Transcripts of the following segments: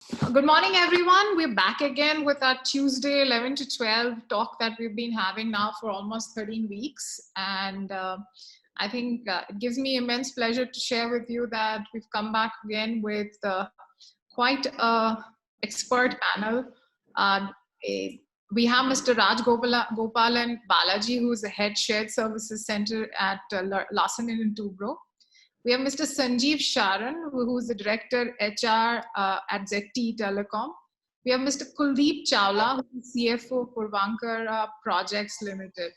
Good morning, everyone. We're back again with our Tuesday 11 to 12 talk that we've been having now for almost 13 weeks. And I think it gives me immense pleasure to share with you that we've come back again with quite an expert panel. We have Mr. Rajagopalan Balaji, who's the head shared services center at Larsen in Toubro. We have Mr. Sanjeev Sharan, who's the director HR at ZT Telecom. We have Mr. Kuldip Chawlla, who's CFO for Puravankara Projects Limited.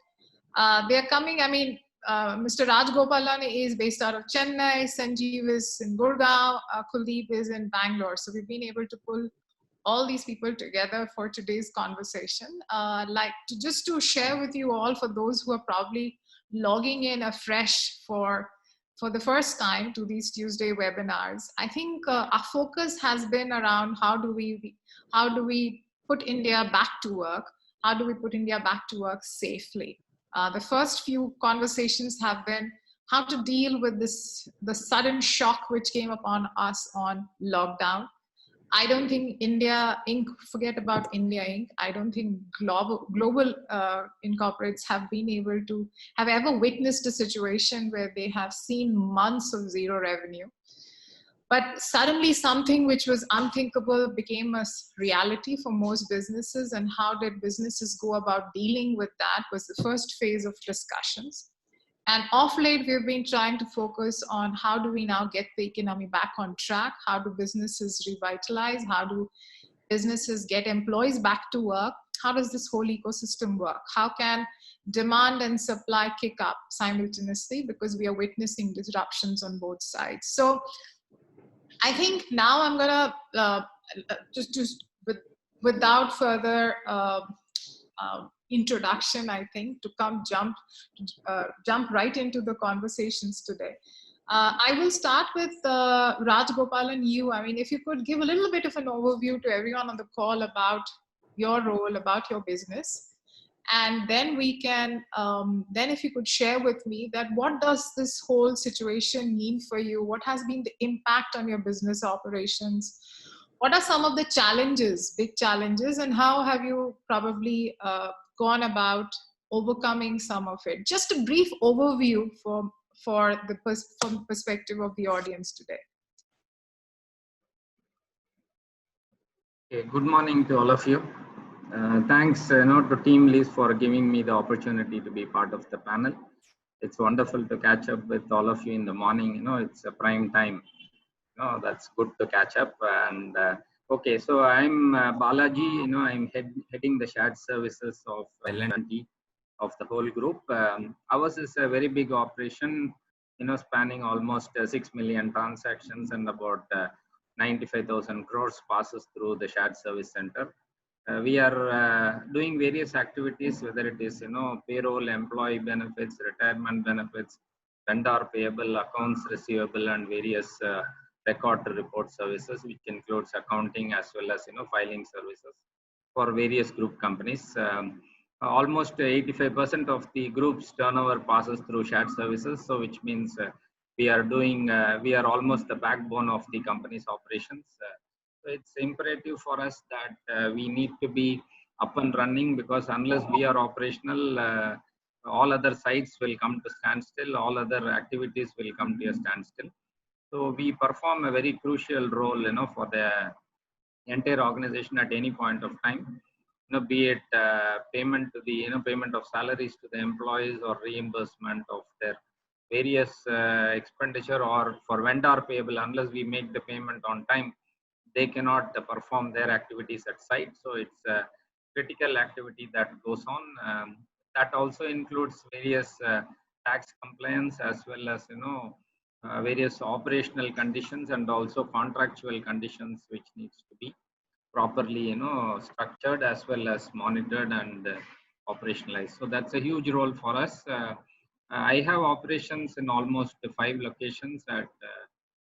They are coming, Mr. Rajagopalan is based out of Chennai, Sanjeev is in Gurgaon, Kuldip is in Bangalore. So we've been able to pull all these people together for today's conversation. Just to share with you all, for those who are probably logging in afresh for the first time to these Tuesday webinars, I think our focus has been around how do we put India back to work? How do we put India back to work safely? The first few conversations have been how to deal with the sudden shock which came upon us on lockdown. I don't think India Inc., forget about India Inc., I don't think global incorporates have ever witnessed a situation where they have seen months of zero revenue. But suddenly something which was unthinkable became a reality for most businesses, and how did businesses go about dealing with that was the first phase of discussions. And off late, we've been trying to focus on how do we now get the economy back on track? How do businesses revitalize? How do businesses get employees back to work? How does this whole ecosystem work? How can demand and supply kick up simultaneously? Because we are witnessing disruptions on both sides. So I think now I'm gonna without further introduction, I think, to jump right into the conversations today. I will start with Rajagopalan. If you could give a little bit of an overview to everyone on the call about your role, about your business, and then we can, then if you could share with me that what does this whole situation mean for you? What has been the impact on your business operations? What are some of the challenges, big challenges, and how have you probably gone about overcoming some of it? Just a brief overview from the perspective of the audience today. Okay, good morning to all of you. Thanks to TeamLease for giving me the opportunity to be part of the panel. It's wonderful to catch up with all of you in the morning. It's a prime time. That's good to catch up. And okay, so I'm Balaji. I'm heading the shared services of L&T of the whole group. Ours is a very big operation, spanning almost 6 million transactions and about 95,000 crores passes through the shared service center. We are doing various activities, whether it is payroll, employee benefits, retirement benefits, vendor payable, accounts receivable, and various record to report services, which includes accounting as well as filing services for various group companies. Almost 85% of the group's turnover passes through shared services, so which means we are almost the backbone of the company's operations. So it's imperative for us that we need to be up and running, because unless we are operational, all other sites will come to standstill, all other activities will come to a standstill. So we perform a very crucial role, for the entire organization at any point of time. Be it payment to the payment of salaries to the employees, or reimbursement of their various expenditure, or for vendor payable, unless we make the payment on time, they cannot perform their activities at site. So it's a critical activity that goes on. That also includes various tax compliance, as well as various operational conditions, and also contractual conditions which needs to be properly structured as well as monitored and operationalized. So that's a huge role for us. I have operations in almost 5 locations at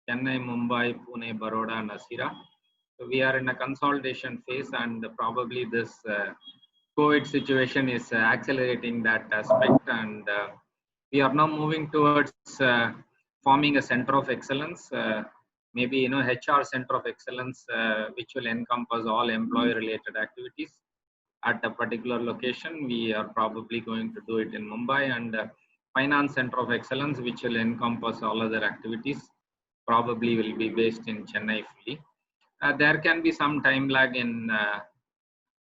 Chennai, Mumbai, Pune, Baroda, and Asira. So we are in a consolidation phase, and probably this COVID situation is accelerating that aspect, and we are now moving towards forming a center of excellence maybe HR center of excellence, which will encompass all employee related activities at a particular location. We are probably going to do it in Mumbai, and finance center of excellence, which will encompass all other activities, probably will be based in Chennai fully. There can be some time lag in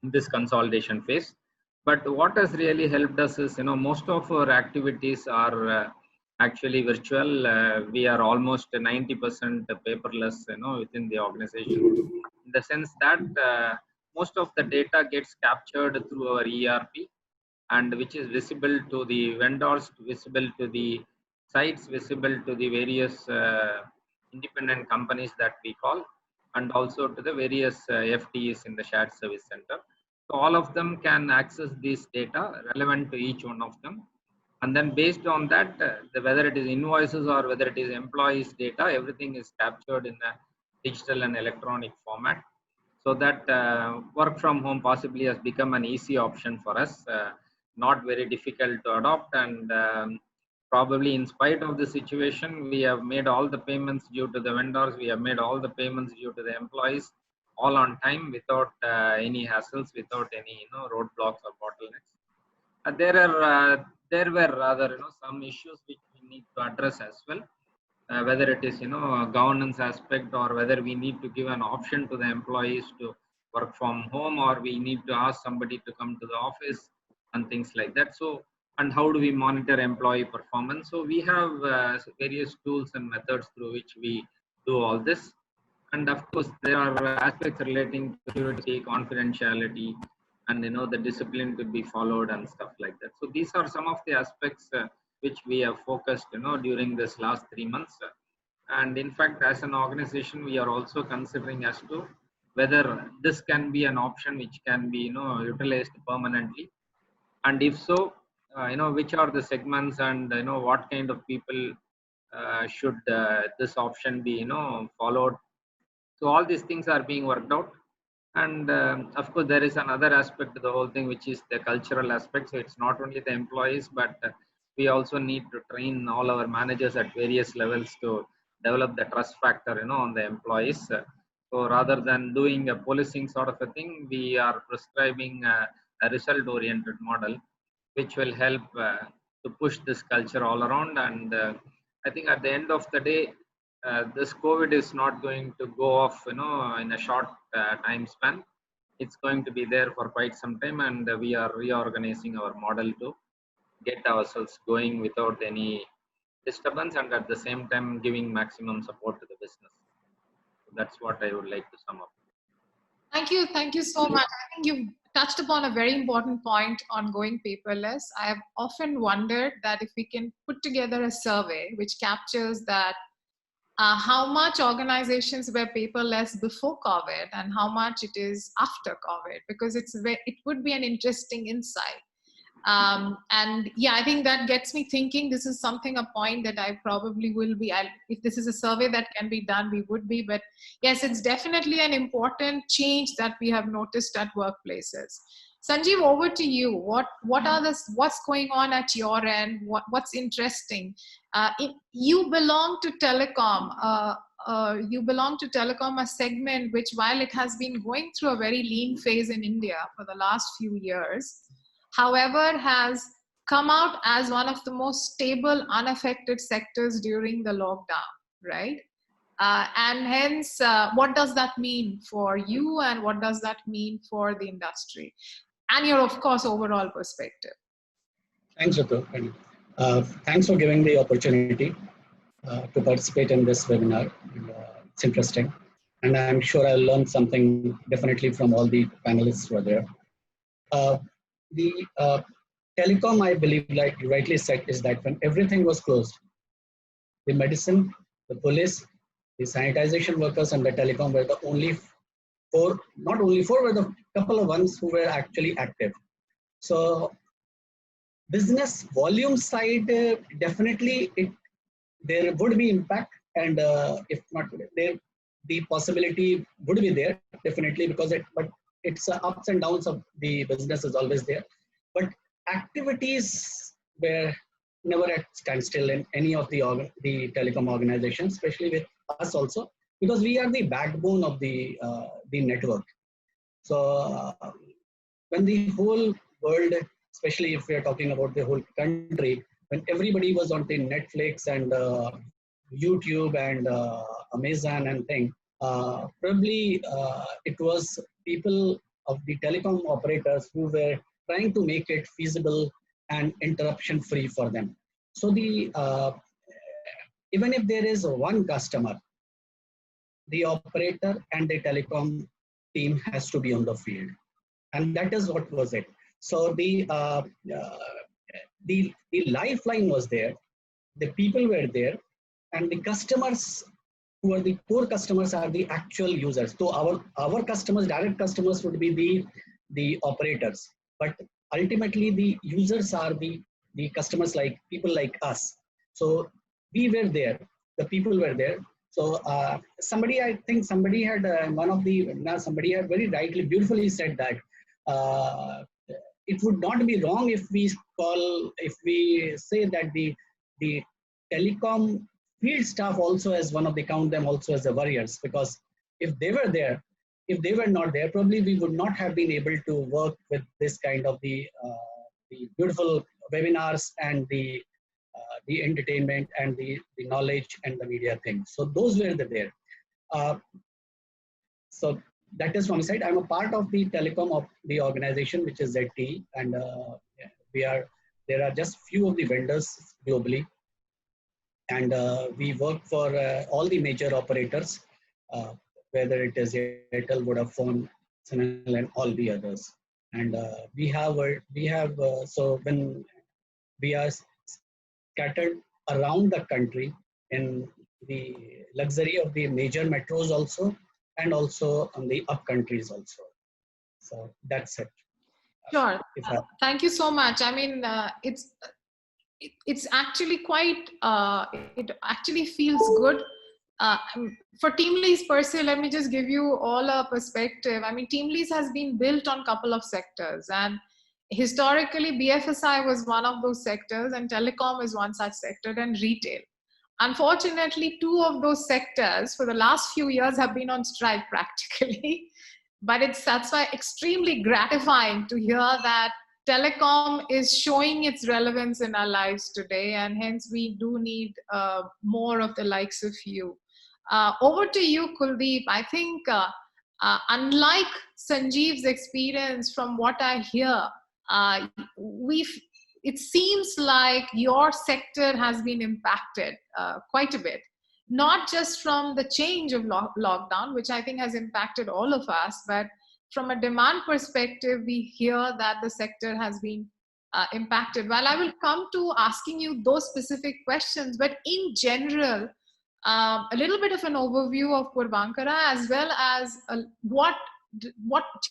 this consolidation phase, but what has really helped us is most of our activities are actually virtual. We are almost 90% paperless within the organization, in the sense that most of the data gets captured through our ERP, and which is visible to the vendors, visible to the sites, visible to the various independent companies that we call, and also to the various FTEs in the shared service center. So all of them can access this data relevant to each one of them. And then based on that, whether it is invoices or whether it is employees data, everything is captured in a digital and electronic format. So that work from home possibly has become an easy option for us, not very difficult to adopt. And probably in spite of the situation, we have made all the payments due to the vendors, we have made all the payments due to the employees, all on time, without any hassles, without any roadblocks or bottlenecks. There were rather some issues which we need to address as well, whether it is a governance aspect, or whether we need to give an option to the employees to work from home, or we need to ask somebody to come to the office and things like that. So, and how do we monitor employee performance? So we have various tools and methods through which we do all this. And of course, there are aspects relating to security, confidentiality, and the discipline to be followed and stuff like that. So these are some of the aspects which we have focused during this last 3 months. And in fact, as an organization, we are also considering as to whether this can be an option which can be utilized permanently, and if so, which are the segments, and what kind of people should this option be followed. So all these things are being worked out. And of course, there is another aspect to the whole thing, which is the cultural aspect. So it's not only the employees, but we also need to train all our managers at various levels to develop the trust factor on the employees. So rather than doing a policing sort of a thing, we are prescribing a result oriented model, which will help to push this culture all around. And I think at the end of the day, this COVID is not going to go off in a short time span. It's going to be there for quite some time, and we are reorganizing our model to get ourselves going without any disturbance, and at the same time giving maximum support to the business. So that's what I would like to sum up. Thank you so much. I think you've touched upon a very important point on going paperless. I have often wondered that if we can put together a survey which captures that how much organizations were paperless before COVID and how much it is after COVID, because it would be an interesting insight. And yeah, I think that gets me thinking. This is a point that I probably will be, if this is a survey that can be done, we would be. But yes, it's definitely an important change that we have noticed at workplaces. Sanjeev, over to you. What's going on at your end? What's interesting? You belong to Telecom. You belong to Telecom, a segment which, while it has been going through a very lean phase in India for the last few years, however, has come out as one of the most stable, unaffected sectors during the lockdown, right? And hence, what does that mean for you, and what does that mean for the industry and your, of course, overall perspective? Thanks, Ritu. And thanks for giving the opportunity to participate in this webinar. It's interesting. And I'm sure I'll learn something definitely from all the panelists who are there. The telecom, I believe, like you rightly said, is that when everything was closed, the medicine, the police, the sanitization workers, and the telecom were the only four, not only four, were the couple of ones who were actually active. So business volume side, definitely there would be impact, and if not, the possibility would be there, definitely, because it's ups and downs of the business is always there. But activities were never at standstill in any of the telecom organizations, especially with us also. because we are the backbone of the network. So when the whole world, especially if we are talking about the whole country, when everybody was on the Netflix and YouTube and Amazon and thing, probably it was people of the telecom operators who were trying to make it feasible and interruption free for them. So the even if there is one customer, the operator and the telecom team has to be on the field, and that is what was it. So the lifeline was there, the people were there, and the customers who are the core customers are the actual users. So our customers, direct customers, would be the operators, but ultimately the users are the customers, like people like us. So we were there, the people were there. So I think somebody had somebody had very rightly, beautifully said that it would not be wrong if we say that the telecom field staff also as one of the count them also as the warriors, because if they were there, if they were not there, probably we would not have been able to work with this kind of the beautiful webinars and the entertainment and the knowledge and the media things. So those were there. So that is one side. I'm a part of the telecom of the organization, which is ZTE, and there are just few of the vendors globally, and we work for all the major operators, whether it is Airtel, Vodafone, SNL, and all the others. And we have so when we are scattered around the country in the luxury of the major metros also, and also on the up countries also. So that's it. Sure. Thank you so much. I mean, it's actually quite, it actually feels good. For TeamLease per se, let me just give you all a perspective. I mean, TeamLease has been built on a couple of sectors, and historically BFSI was one of those sectors, and telecom is one such sector, and retail. Unfortunately, two of those sectors for the last few years have been on strike practically. But that's why extremely gratifying to hear that telecom is showing its relevance in our lives today, and hence we do need more of the likes of you. Over to you, Kuldip. I think unlike Sanjeev's experience, from what I hear, it seems like your sector has been impacted quite a bit. Not just from the change of lockdown, which I think has impacted all of us, but from a demand perspective, we hear that the sector has been impacted. Well, I will come to asking you those specific questions, but in general, a little bit of an overview of Puravankara, as well as what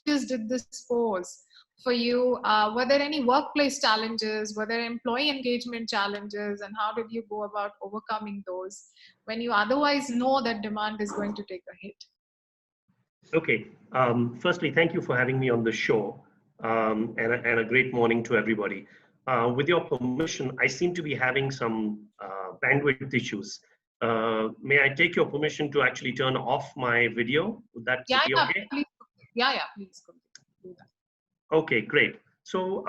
changes did this pose for you? Were there any workplace challenges? Were there employee engagement challenges? And how did you go about overcoming those when you otherwise know that demand is going to take a hit? Okay. Firstly, thank you for having me on the show, and a great morning to everybody. With your permission, I seem to be having some bandwidth issues. May I take your permission to actually turn off my video? Would that be okay? Please. Yeah, please do that. Okay, great. So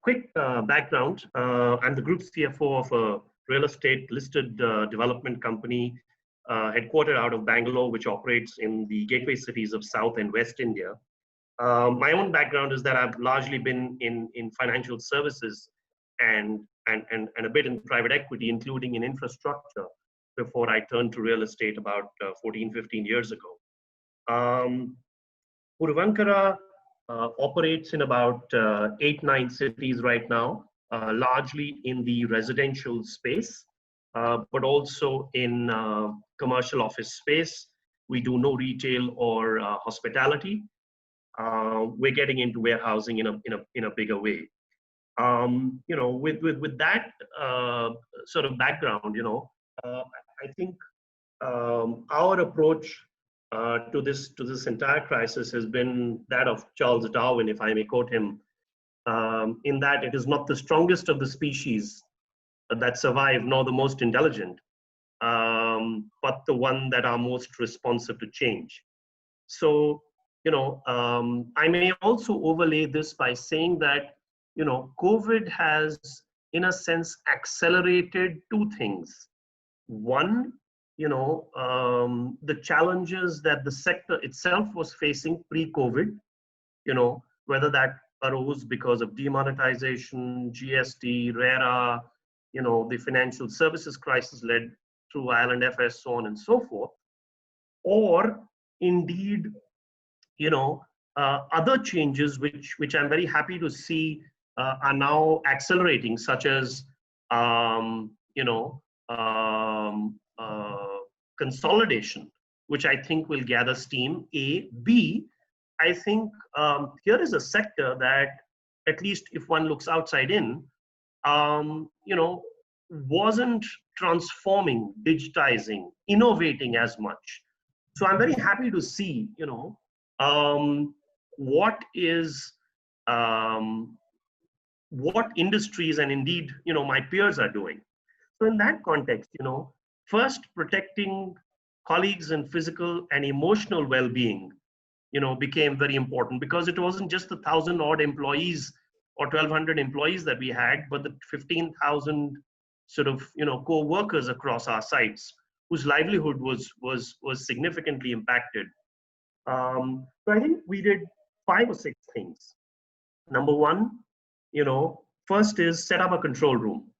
quick background. I'm the group CFO of a real estate listed development company headquartered out of Bangalore, which operates in the gateway cities of South and West India. My own background is that I've largely been in financial services and a bit in private equity, including in infrastructure, before I turned to real estate about 14, 15 years ago. Puravankara operates in about 8-9 cities right now, largely in the residential space, but also in commercial office space. We do no retail or hospitality. We're getting into warehousing in a bigger way. With that sort of background, I think our approach to this entire crisis has been that of Charles Darwin, if I may quote him, in that it is not the strongest of the species that survive, nor the most intelligent, but the one that are most responsive to change. So, I may also overlay this by saying that, COVID has, in a sense, accelerated two things. One, the challenges that the sector itself was facing pre-COVID, whether that arose because of demonetization, GST, RERA, the financial services crisis led through Ireland FS, so on and so forth, or indeed, other changes which I'm very happy to see are now accelerating, such as consolidation, which I think will gather steam. A, B, I think here is a sector that, at least if one looks outside in, wasn't transforming, digitizing, innovating as much. So I'm very happy to see, what industries and indeed, my peers are doing. So in that context, first protecting colleagues and physical and emotional well-being, became very important, because it wasn't just the 1,000 odd employees or 1,200 employees that we had, but the 15,000 sort of, co-workers across our sites whose livelihood was significantly impacted. So I think we did 5 or 6 things. Number one, first is set up a control room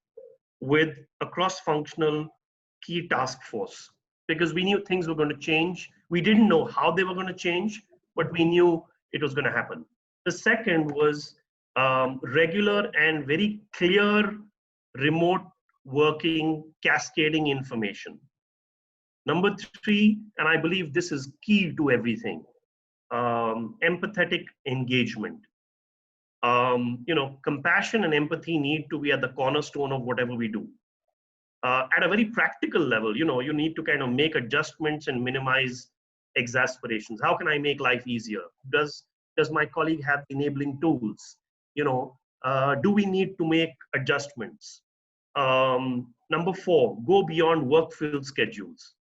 with a cross-functional key task force, because we knew things were going to change. We didn't know how they were going to change, but we knew it was going to happen. The second was regular and very clear remote working, cascading information. Number 3, and I believe this is key to everything, empathetic engagement. Compassion and empathy need to be at the cornerstone of whatever we do. At a very practical level, you need to kind of make adjustments and minimize exasperations. How can I make life easier? Does my colleague have enabling tools? Do we need to make adjustments? Number 4, go beyond work-filled schedules.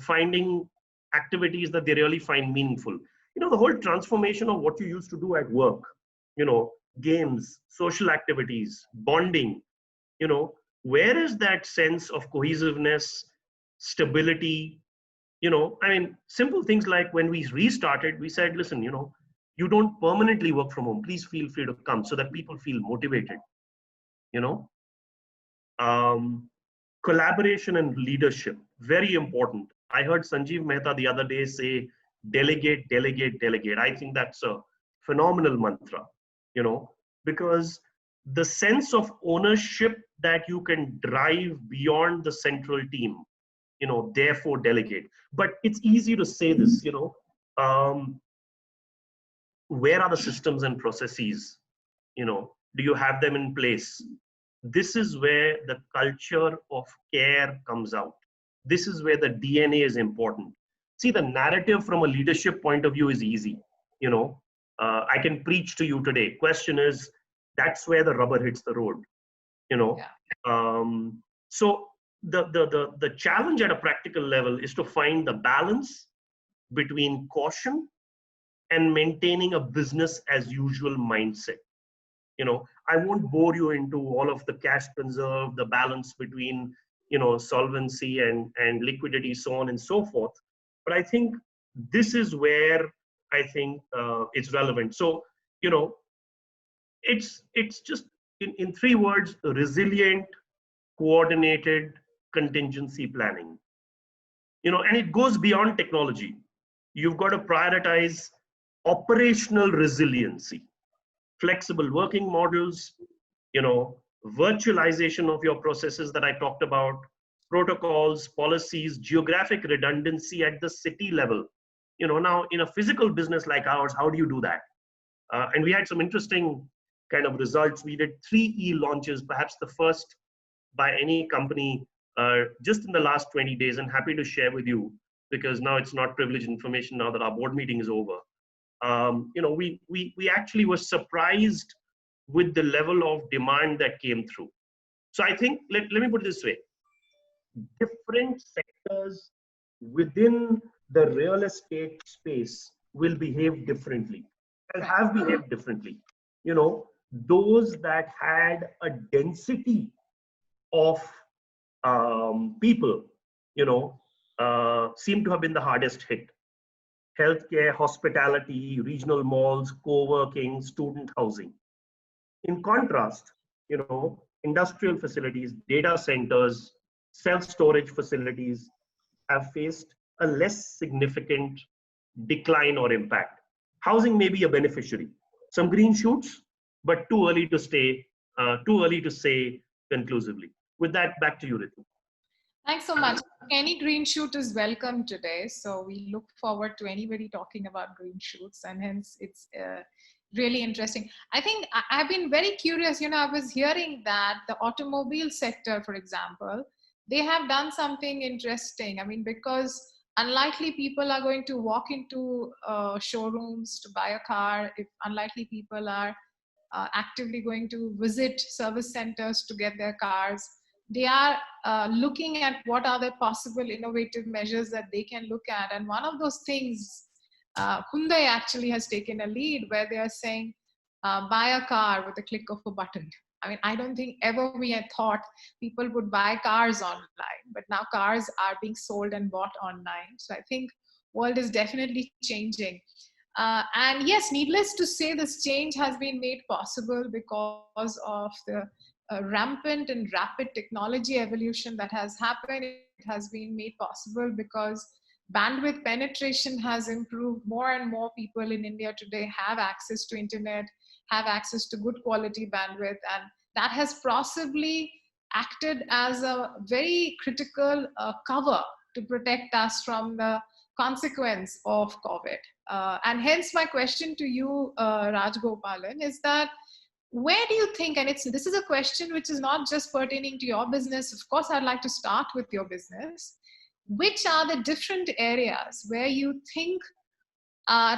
Finding activities that they really find meaningful. The whole transformation of what you used to do at work, games, social activities, bonding, where is that sense of cohesiveness, stability? Simple things like when we restarted, we said, listen, you don't permanently work from home. Please feel free to come, so that people feel motivated. Collaboration and leadership, very important. I heard Sanjeev Mehta the other day say, delegate, delegate, delegate. I think that's a phenomenal mantra, because the sense of ownership that you can drive beyond the central team, therefore delegate. But it's easy to say this, where are the systems and processes? Do you have them in place? This is where the culture of care comes out. This is where the DNA is important. See, the narrative from a leadership point of view is easy. I can preach to you today. Question is, that's where the rubber hits the road. So the challenge at a practical level is to find the balance between caution and maintaining a business as usual mindset. I won't bore you into all of the cash conserve, the balance between, solvency and liquidity, so on and so forth. But I think this is where I think it's relevant. So, it's just in 3 words: resilient, coordinated, contingency planning. And it goes beyond technology. You've got to prioritize operational resiliency, flexible working models, virtualization of your processes that I talked about, protocols, policies, geographic redundancy at the city level. Now in a physical business like ours, how do you do that? And we had some interesting kind of results. We did 3 e-launches, perhaps the first by any company, just in the last 20 days, and happy to share with you, because now it's not privileged information now that our board meeting is over. We actually were surprised with the level of demand that came through. So I think, let me put it this way. different sectors within the real estate space will behave differently and have behaved differently. You know, those that had a density of people, you know, seem to have been the hardest hit. Healthcare, hospitality, regional malls, co-working, student housing. In contrast, you know, industrial facilities, data centers, self-storage facilities have faced a less significant decline or impact. Housing may be a beneficiary. Some green shoots, but too early to say conclusively. With that, back to you, Ritu. Thanks so much. Any green shoot is welcome today. So we look forward to anybody talking about green shoots, and hence it's really interesting. I think I've been very curious. You know, I was hearing that the automobile sector, for example, they have done something interesting. I mean, because unlikely people are going to walk into showrooms to buy a car, if unlikely people are actively going to visit service centers to get their cars, they are looking at what are the possible innovative measures that they can look at. And one of those things, Hyundai actually has taken a lead where they are saying, buy a car with a click of a button. I mean, I don't think ever we had thought people would buy cars online, but now cars are being sold and bought online. So I think world is definitely changing. And yes, needless to say, this change has been made possible because of the rampant and rapid technology evolution that has happened. It has been made possible because bandwidth penetration has improved. More and more people in India today have access to internet, have access to good quality bandwidth, and that has possibly acted as a very critical cover to protect us from the consequence of COVID. And hence my question to you, Rajagopalan, is that where do you think, and this is a question which is not just pertaining to your business, of course I'd like to start with your business, which are the different areas where you think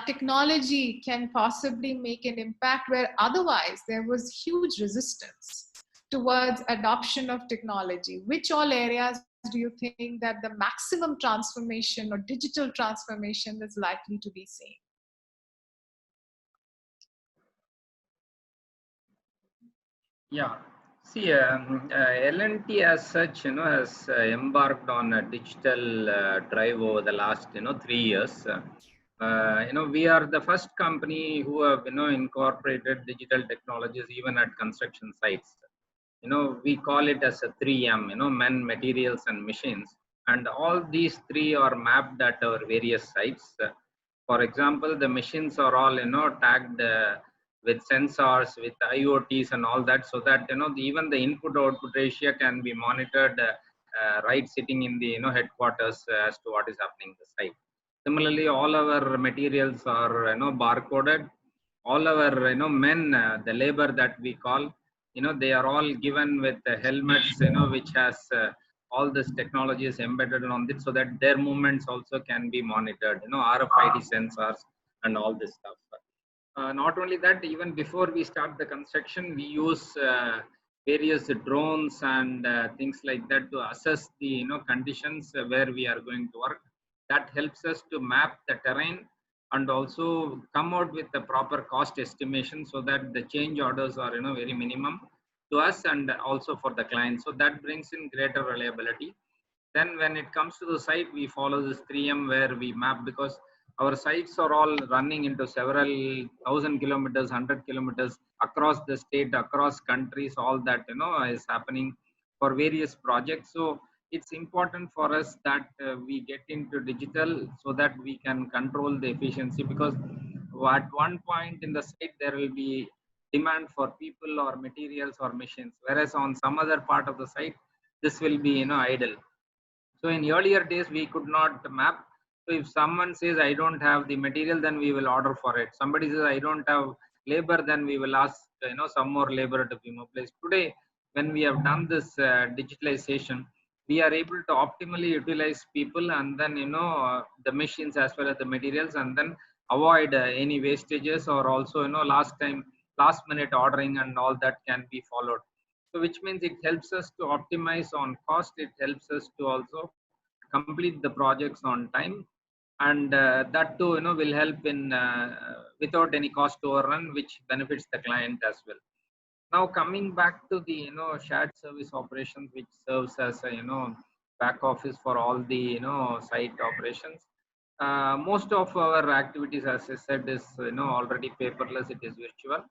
technology can possibly make an impact where otherwise there was huge resistance towards adoption of technology? Which all areas do you think that the maximum transformation or digital transformation is likely to be seen? Yeah, see, L&T as such, has embarked on a digital drive over the last, 3 years. We are the first company who have, incorporated digital technologies even at construction sites. We call it as a 3M, men, materials, and machines. And all these three are mapped at our various sites. For example, the machines are all, tagged with sensors, with IoTs and all that, so that, even the input-output ratio can be monitored right sitting in the, headquarters as to what is happening in the site. Similarly, all our materials are, barcoded. All our, men, the labor that we call, they are all given with helmets, which has all this technology is embedded on it, so that their movements also can be monitored, RFID sensors and all this stuff. Not only that, even before we start the construction, we use various drones and things like that to assess the conditions where we are going to work. That helps us to map the terrain and also come out with the proper cost estimation, so that the change orders are very minimum to us and also for the client. So that brings in greater reliability. Then when it comes to the site, we follow this 3M where we map, because our sites are all running into several 1,000 kilometers, 100 kilometers across the state, across countries. All that is happening for various projects. So it's important for us that we get into digital so that we can control the efficiency, because at one point in the site there will be demand for people or materials or machines, whereas on some other part of the site this will be idle. So in earlier days we could not map. So if someone says I don't have the material, then we will order for it. Somebody says I don't have labor, then we will ask some more labor to be mobilized. Today, when we have done this digitalization, we are able to optimally utilize people and then the machines as well as the materials, and then avoid any wastages, or also last minute ordering and all that can be followed. So which means it helps us to optimize on cost. It helps us to also complete the projects on time, and that too, will help in without any cost overrun, which benefits the client as well. Now coming back to the shared service operations, which serves as a back office for all the site operations. Most of our activities, as I said, is already paperless. It is virtual.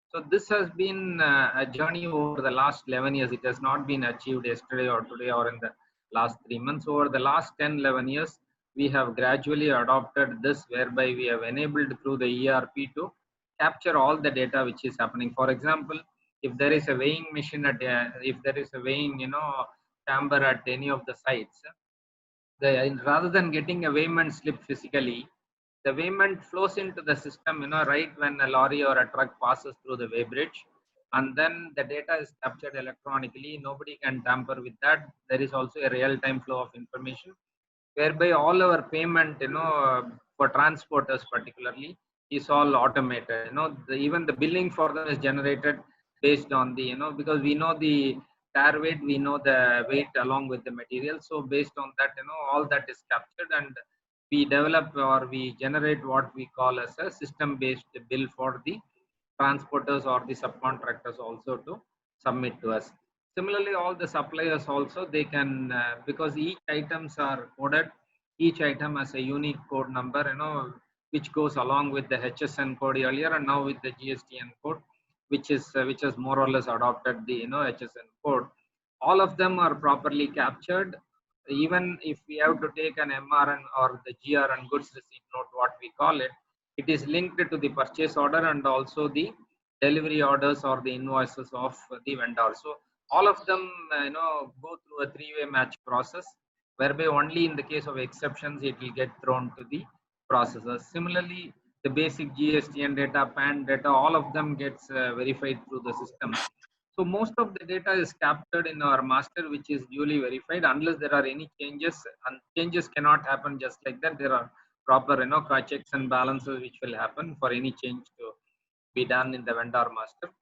So this has been a journey over the last 11 years. It has not been achieved yesterday or today or in the last 3 months. Over the last 10, 11 years, we have gradually adopted this, whereby we have enabled through the ERP to capture all the data which is happening. For example, if there is a weighing machine at, if there is a weighing, chamber at any of the sites, rather than getting a weighment slip physically, the weighment flows into the system, right when a lorry or a truck passes through the weigh bridge, and then the data is captured electronically. Nobody can tamper with that. There is also a real-time flow of information, whereby all our payment, for transporters particularly, is all automated. Even the billing for them is generated based on the, because we know the tire weight, we know the weight along with the material. So based on that, all that is captured, and we develop or we generate what we call as a system-based bill for the transporters or the subcontractors also to submit to us. Similarly, all the suppliers also, they can, because each items are coded, each item has a unique code number, which goes along with the HSN code earlier, and now with the GSTN code, which has more or less adopted the HSN code. All of them are properly captured. Even if we have to take an MRN or the GRN, goods receipt note, what we call it, it is linked to the purchase order and also the delivery orders or the invoices of the vendor. So all of them, go through a three-way match process, whereby only in the case of exceptions it will get thrown to the processors. Similarly, the basic GSTN data, PAN data, all of them gets verified through the system. So most of the data is captured in our master, which is duly verified. Unless there are any changes, and changes cannot happen just like that. There are proper checks and balances which will happen for any change to be done in the vendor master.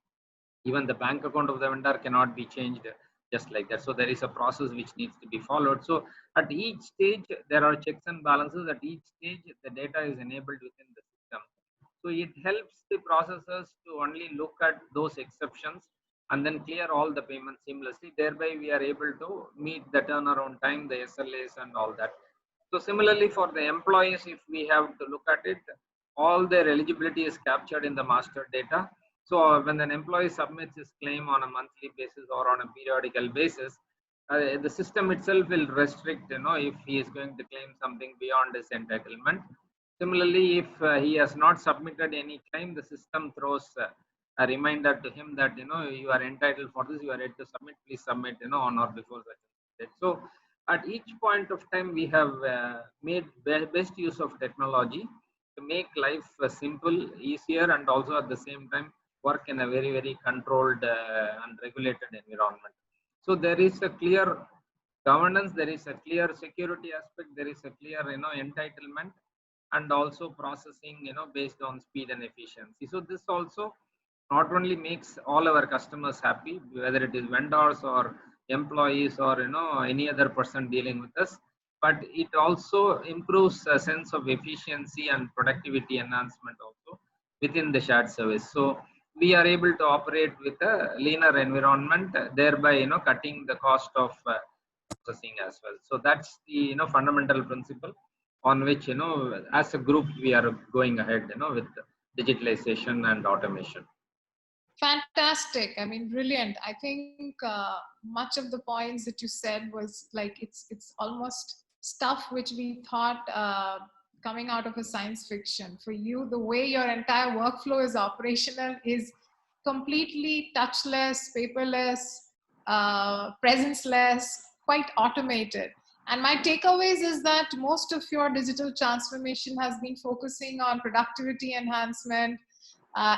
Even the bank account of the vendor cannot be changed just like that. So there is a process which needs to be followed. So at each stage there are checks and balances. At each stage the data is enabled within the system. So it helps the processors to only look at those exceptions and then clear all the payments seamlessly. Thereby we are able to meet the turnaround time, the SLAs and all that. So similarly for the employees, if we have to look at it, all their eligibility is captured in the master data. So when an employee submits his claim on a monthly basis or on a periodical basis, the system itself will restrict, if he is going to claim something beyond his entitlement. Similarly, if he has not submitted any claim, the system throws a reminder to him that you are entitled for this, you are ready to submit, please submit on or before such date. So at each point of time we have made best use of technology to make life simple, easier, and also at the same time work in a very, very controlled and regulated environment. So there is a clear governance, there is a clear security aspect, there is a clear entitlement, and also processing based on speed and efficiency. So this also not only makes all our customers happy, whether it is vendors or employees or any other person dealing with us, but it also improves a sense of efficiency and productivity enhancement also within the shared service. So we are able to operate with a leaner environment, thereby cutting the cost of processing as well. So that's the fundamental principle on which as a group we are going ahead with digitalization and automation. Fantastic. I mean, brilliant. I think much of the points that you said was like, it's almost stuff which we thought coming out of a science fiction. For you, the way your entire workflow is operational is completely touchless, paperless, presenceless, quite automated. And my takeaways is that most of your digital transformation has been focusing on productivity enhancement,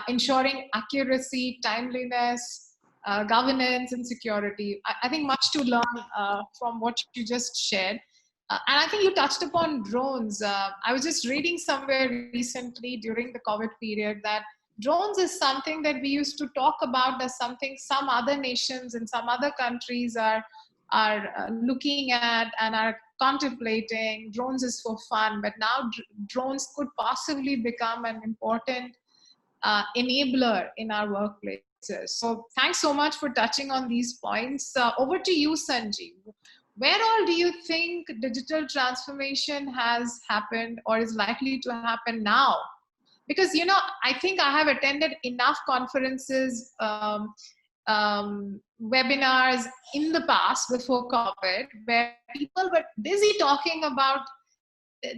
ensuring accuracy, timeliness, governance, and security. I think much to learn from what you just shared. And I think you touched upon drones. I was just reading somewhere recently during the COVID period that drones is something that we used to talk about as something some other nations and some other countries are looking at and are contemplating. Drones is for fun, but now drones could possibly become an important enabler in our workplaces. So thanks so much for touching on these points. Over to you, Sanjeev. Where all do you think digital transformation has happened or is likely to happen now? Because, you know, I think I have attended enough conferences, webinars in the past before COVID, where people were busy talking about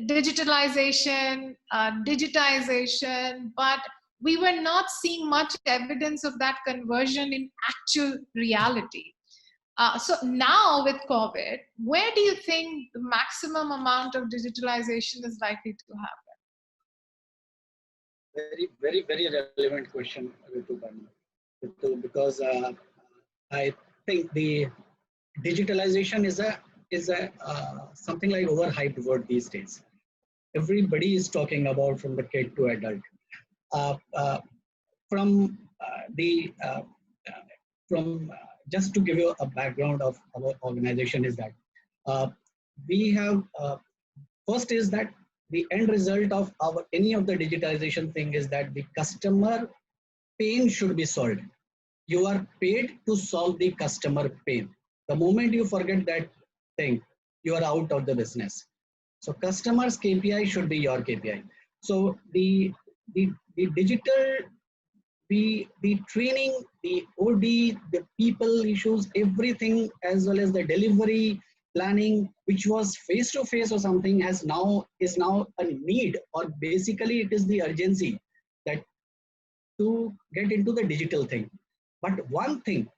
digitalization, digitization, but we were not seeing much evidence of that conversion in actual reality. So now with COVID, where do you think the maximum amount of digitalization is likely to happen? Very relevant question, Rituparna, because I think the digitalization is a something like overhyped word these days. Everybody is talking about from the kid to adult. Just to give you a background of our organization is that we have first is that the end result of any of the digitalization thing is that the customer pain should be solved. You are paid to solve the customer pain. The moment you forget that thing, you are out of the business. So customers KPI should be your KPI. So the digital, the training, the OD, the people issues, everything, as well as the delivery planning, which was face to face or something, is now a need, or basically it is the urgency that to get into the digital thing. But one thing,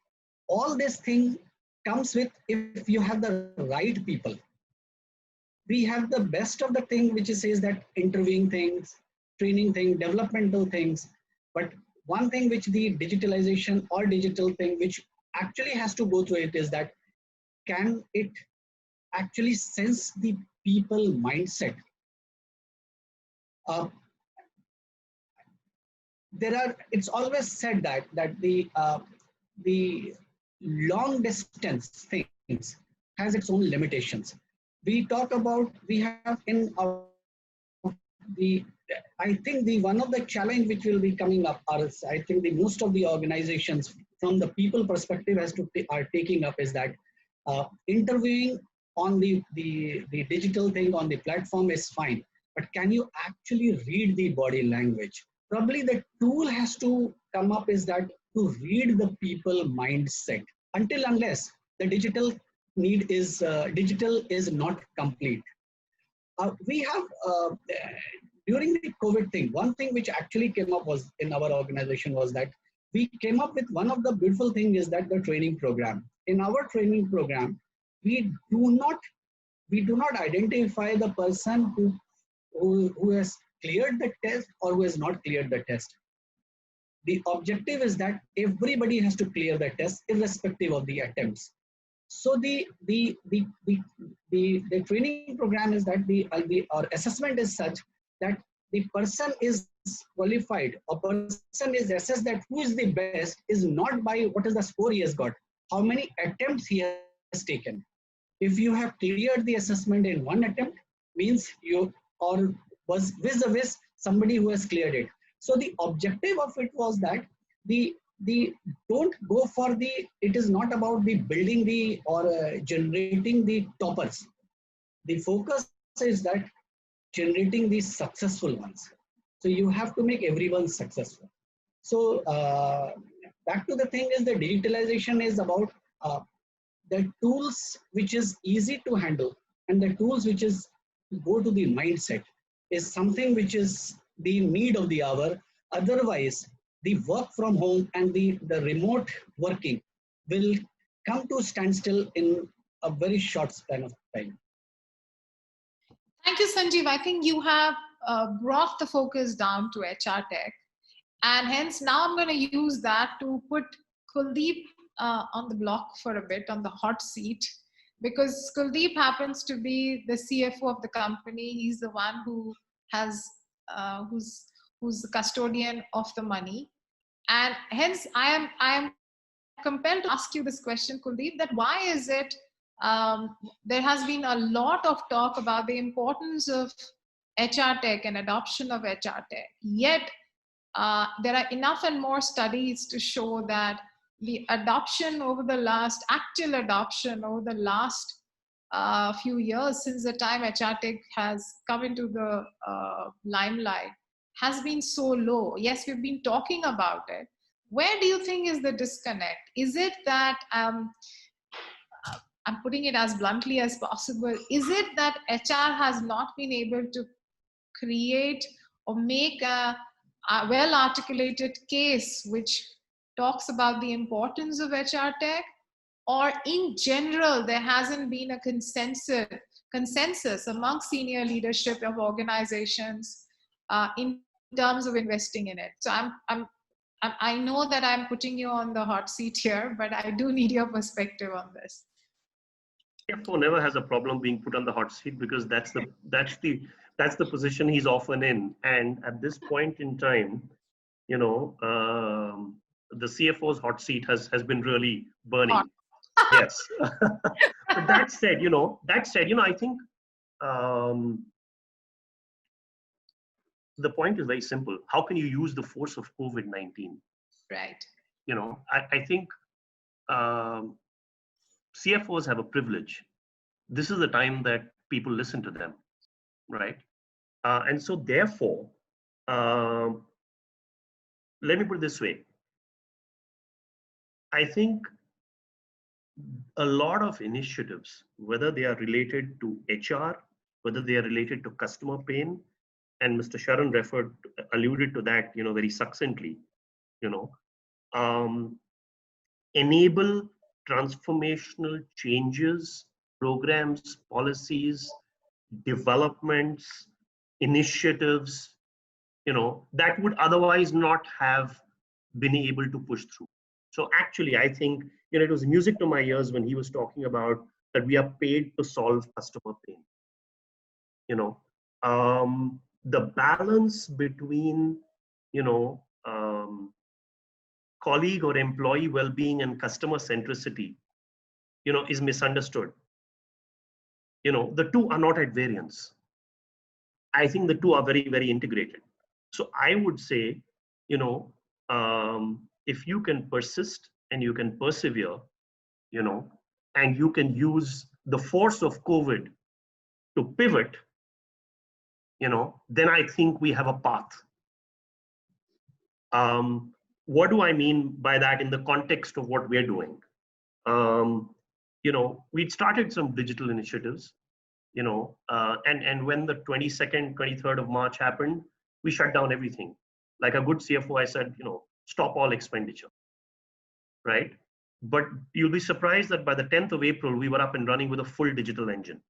all this thing comes with if you have the right people. We have the best of the thing, which says that interviewing things, training thing, developmental things. But one thing which the digitalization or digital thing which actually has to go through it is that can it actually sense the people mindset? It's always said that the long distance things has its own limitations. We talk about, we have in our, I think one of the challenge which will be coming up, or I think most of the organizations from the people perspective are taking up is that interviewing on the digital thing on the platform is fine, but can you actually read the body language? Probably the tool has to come up is that to read the people mindset. Until unless the digital is not complete. We have during the COVID thing, one thing which actually came up was in our organization was that we came up with one of the beautiful thing is that the training program. In our training program, we do not identify the person who has cleared the test or who has not cleared the test. The objective is that everybody has to clear the test irrespective of the attempts. So the training program is that our assessment is such that the person is qualified, a person is assessed that who is the best is not by what is the score he has got, how many attempts he has taken. If you have cleared the assessment in one attempt, means you or was vis-a-vis somebody who has cleared it. So the objective of it was that the don't go for it is not about the building or generating the toppers. The focus is that generating the successful ones. So you have to make everyone successful. So back to the thing is the digitalization is about the tools which is easy to handle and the tools which is go to the mindset is something which is the need of the hour. Otherwise, the work from home and the remote working will come to standstill in a very short span of time. Thank you, Sanjeev. I think you have brought the focus down to HR tech. And hence now I'm going to use that to put Kuldip on the block for a bit, on the hot seat, because Kuldip happens to be the CFO of the company. He's the one who has who's the custodian of the money. And hence, I am compelled to ask you this question, Kuldip, that why is it there has been a lot of talk about the importance of HR tech and adoption of HR tech, yet there are enough and more studies to show that the adoption over the last, actual adoption over the last few years since the time HR tech has come into the limelight has been so low. Yes, we've been talking about it. Where do you think is the disconnect? Is it that, I'm putting it as bluntly as possible, is it that HR has not been able to create or make a well-articulated case which talks about the importance of HR tech? Or in general, there hasn't been a consensus among senior leadership of organizations in terms of investing in it? So I know that I'm putting you on the hot seat here, but I do need your perspective on this. CFO never has a problem being put on the hot seat because that's the position he's often in. And at this point in time, you know, the CFO's hot seat has been really burning. Hot. Yes. But that said, I think the point is very simple. How can you use the force of COVID-19? Right. You know, I think CFOs have a privilege. This is the time that people listen to them, right? And so therefore, let me put it this way. I think a lot of initiatives, whether they are related to HR, whether they are related to customer pain, and Mr. Sharan alluded to that, you know, very succinctly, you know, enable transformational changes, programs, policies, developments, initiatives, you know, that would otherwise not have been able to push through. So actually, I think, you know, it was music to my ears when he was talking about that we are paid to solve customer pain. You know, the balance between, you know, colleague or employee well-being and customer centricity, you know, is misunderstood. You know, the two are not at variance. I think the two are very, very integrated. So I would say, you know, if you can persist and you can persevere, you know, and you can use the force of COVID to pivot, you know, then I think we have a path. What do I mean by that in the context of what we're doing? You know, we'd started some digital initiatives, you know, and when the 22nd, 23rd of March happened, we shut down everything. Like a good CFO, I said, you know, stop all expenditure, right? But you'll be surprised that by the 10th of April, we were up and running with a full digital engine.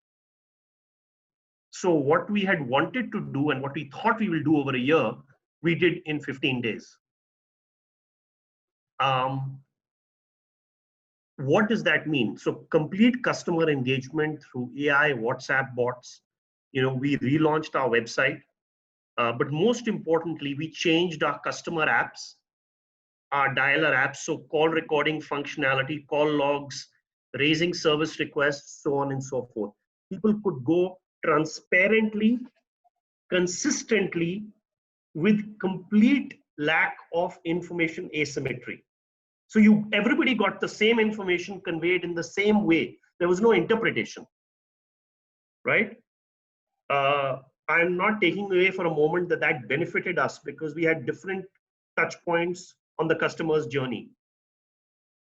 So what we had wanted to do and what we thought we will do over a year, we did in 15 days. What does that mean? So complete customer engagement through AI, WhatsApp bots. You know, we relaunched our website, but most importantly, we changed our customer apps, our dialer apps, so call recording functionality, call logs, raising service requests, so on and so forth. People could go transparently, consistently, with complete lack of information asymmetry. So everybody got the same information conveyed in the same way. There was no interpretation, right? I'm not taking away for a moment that benefited us because we had different touch points on the customer's journey.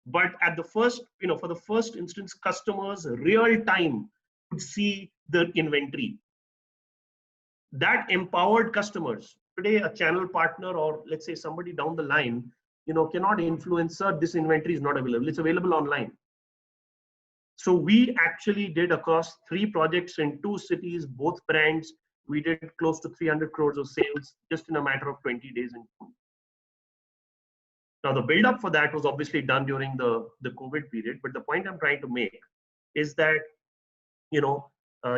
But at the first, you know, for the first instance, customers real time could see the inventory. That empowered customers. Today, a channel partner or let's say somebody down the line, you know, cannot influence, sir, this inventory is not available. It's available online. So we actually did across 3 projects in 2 cities, both brands. We did close to 300 crores of sales just in a matter of 20 days in June. Now, the build up for that was obviously done during the COVID period. But the point I'm trying to make is that, you know,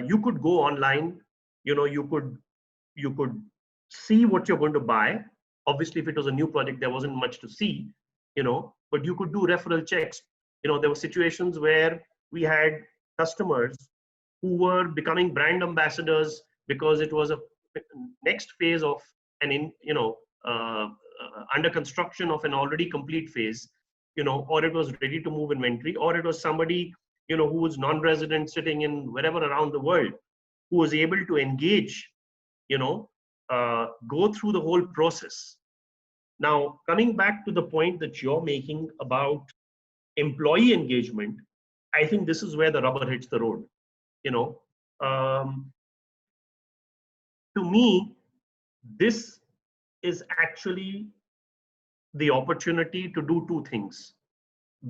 you could go online, you know, you could see what you're going to buy. Obviously, if it was a new project, there wasn't much to see, but you could do referral checks. There were situations where we had customers who were becoming brand ambassadors because it was a next phase of under construction of an already complete phase, or it was ready to move inventory, or it was somebody, who was non-resident sitting in wherever around the world, who was able to engage, go through the whole process. Now, coming back to the point that you're making about employee engagement, I think this is where the rubber hits the road. To me, this is actually the opportunity to do two things: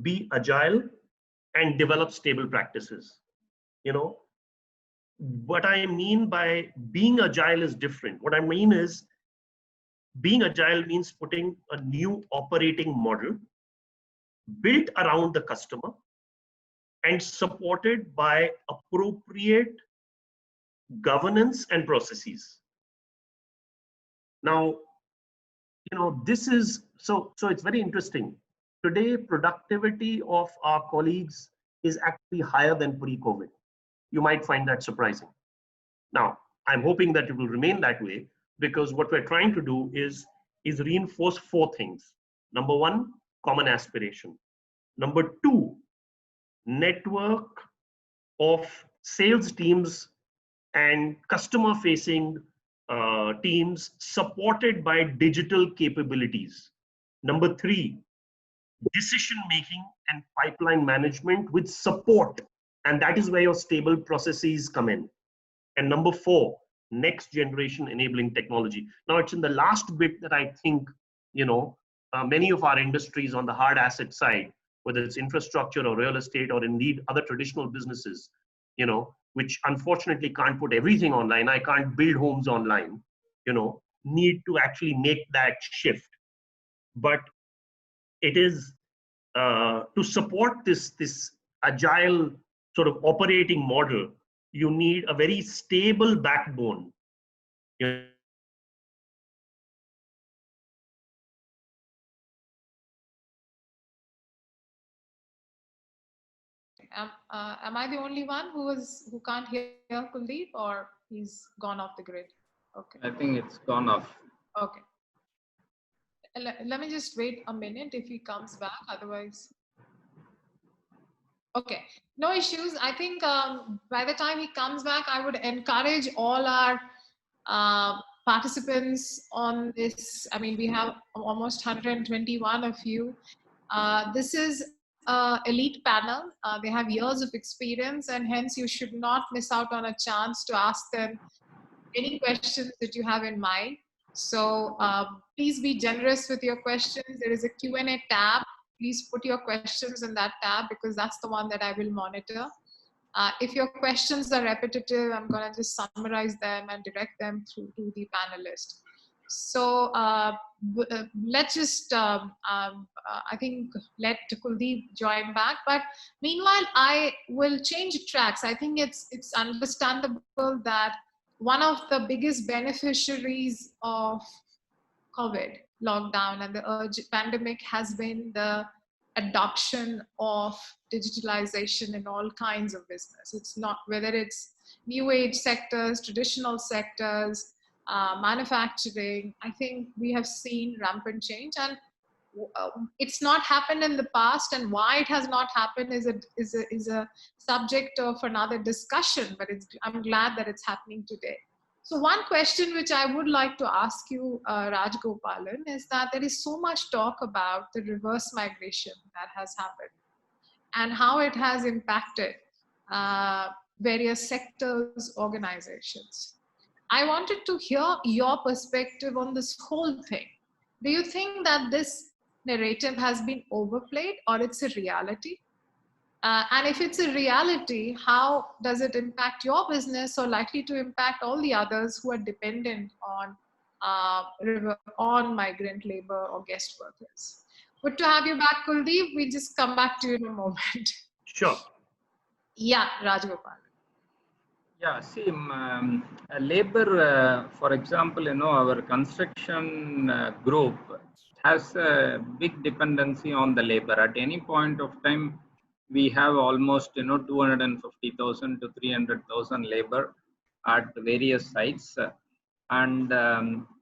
be agile and develop stable practices. What I mean by being agile is different. What I mean is being agile means putting a new operating model built around the customer and supported by appropriate governance and processes. Now, this is, so it's very interesting. Today, productivity of our colleagues is actually higher than pre-COVID. You might find that surprising. Now, I'm hoping that it will remain that way, because what we're trying to do is reinforce four things. Number one, common aspiration. Number two, network of sales teams and customer facing teams supported by digital capabilities. Number three, decision making and pipeline management with support. And that is where your stable processes come in. And number four, next generation enabling technology. Now, it's in the last bit that I think, many of our industries on the hard asset side, whether it's infrastructure or real estate or indeed other traditional businesses, which unfortunately can't put everything online. I can't build homes online, need to actually make that shift. But it is to support this agile sort of operating model, you need a very stable backbone. Am I the only one who can't hear Kuldip, or he's gone off the grid? Okay. I think it's gone off. Okay. Let me just wait a minute if he comes back. Otherwise, okay, no issues. I think by the time he comes back, I would encourage all our participants on this. I mean, we have almost 121 of you. This is elite panel. They have years of experience, and hence you should not miss out on a chance to ask them any questions that you have in mind. So please be generous with your questions. There is a Q&A tab. Please put your questions in that tab, because that's the one that I will monitor. If your questions are repetitive, I'm going to just summarize them and direct them through to the panelist. So let's just, I think, let Kuldip join back. But meanwhile, I will change tracks. I think it's understandable that one of the biggest beneficiaries of COVID lockdown and the pandemic has been the adoption of digitalization in all kinds of business. It's not whether it's new age sectors, traditional sectors, manufacturing. I think we have seen rampant change, and it's not happened in the past, and why it has not happened is a subject of another discussion, but I'm glad that it's happening today. So one question which I would like to ask you, Rajagopalan, is that there is so much talk about the reverse migration that has happened and how it has impacted various sectors, organizations. I wanted to hear your perspective on this whole thing. Do you think that this narrative has been overplayed, or it's a reality? And if it's a reality, how does it impact your business, or likely to impact all the others who are dependent on migrant labor or guest workers? Good to have you back, Kuldip. We'll just come back to you in a moment. Sure. Yeah, Rajagopalan. Yeah, see, labor, for example, our construction group has a big dependency on the labor. At any point of time, we have almost, 250,000 to 300,000 labor at various sites. And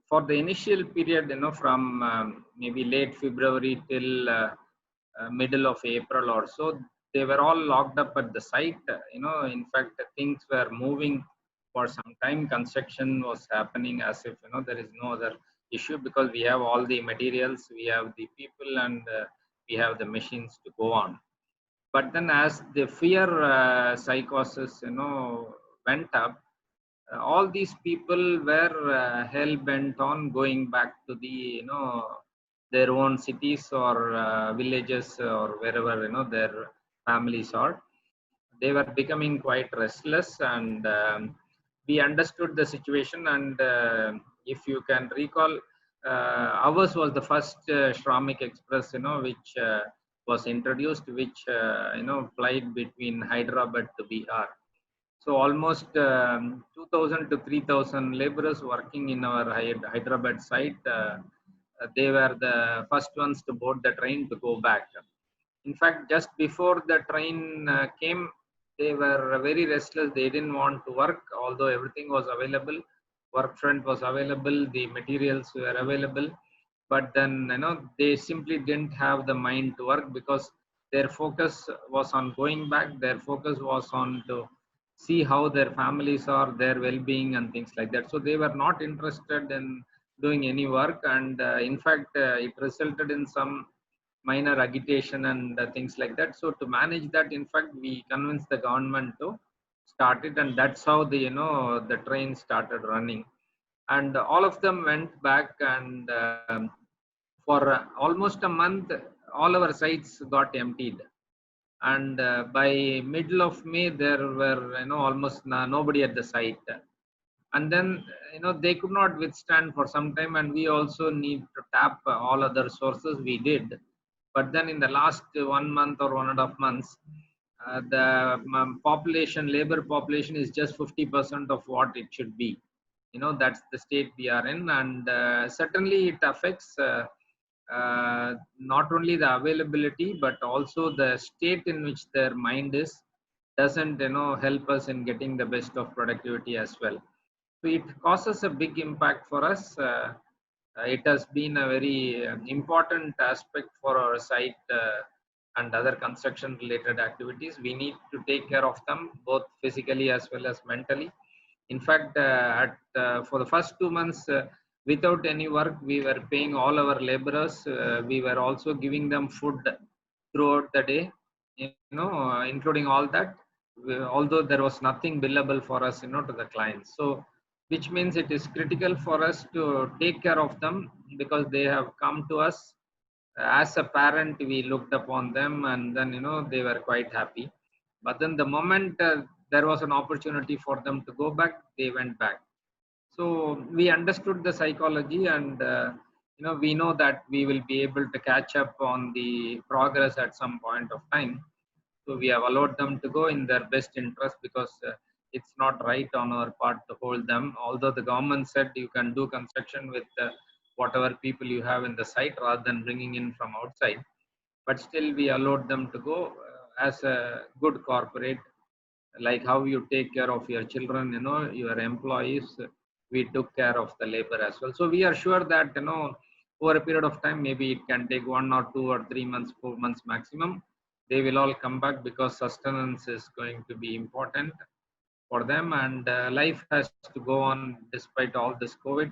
for the initial period, from maybe late February till middle of April or so, they were all locked up at the site. In fact, things were moving for some time. Construction was happening as if, there is no other issue because we have all the materials, we have the people, and we have the machines to go on. But then as the fear psychosis, went up, all these people were hell bent on going back to the, their own cities or villages or wherever, their families are. They were becoming quite restless, and we understood the situation. And if you can recall, ours was the first Shramik Express, which was introduced, which flight between Hyderabad to Bihar. So almost 2,000 to 3,000 laborers working in our Hyderabad site. They were the first ones to board the train to go back. In fact, just before the train came, they were very restless. They didn't want to work, although everything was available. Work front was available. The materials were available. But then, they simply didn't have the mind to work because their focus was on going back. Their focus was on to see how their families are, their well-being, and things like that. So they were not interested in doing any work. And in fact, it resulted in some minor agitation and things like that. So to manage that, in fact, we convinced the government to start it, and that's how the train started running. And all of them went back, and for almost a month, all our sites got emptied. And by middle of May, there were almost nobody at the site. And then they could not withstand for some time, and we also need to tap all other sources. We did, but then in the last 1 month or 1.5 months, the labor population is just 50% of what it should be. That's the state we are in. And certainly it affects not only the availability but also the state in which their mind is doesn't help us in getting the best of productivity as well. So it causes a big impact for us. It has been a very important aspect for our site and other construction related activities. We need to take care of them both physically as well as mentally. In fact, for the first 2 months, without any work, we were paying all our laborers. We were also giving them food throughout the day, including all that. Although there was nothing billable for us, to the clients. So, which means it is critical for us to take care of them because they have come to us. As a parent, we looked upon them, and then they were quite happy. But then the moment there was an opportunity for them to go back, they went back. So we understood the psychology, and we know that we will be able to catch up on the progress at some point of time. So we have allowed them to go in their best interest because it's not right on our part to hold them. Although the government said you can do construction with whatever people you have in the site rather than bringing in from outside, but still we allowed them to go as a good corporate. Like how you take care of your children, your employees, we took care of the labor as well. So we are sure that over a period of time, maybe it can take 1 or 2 or 3 months, 4 months maximum, they will all come back because sustenance is going to be important for them. And life has to go on despite all this COVID,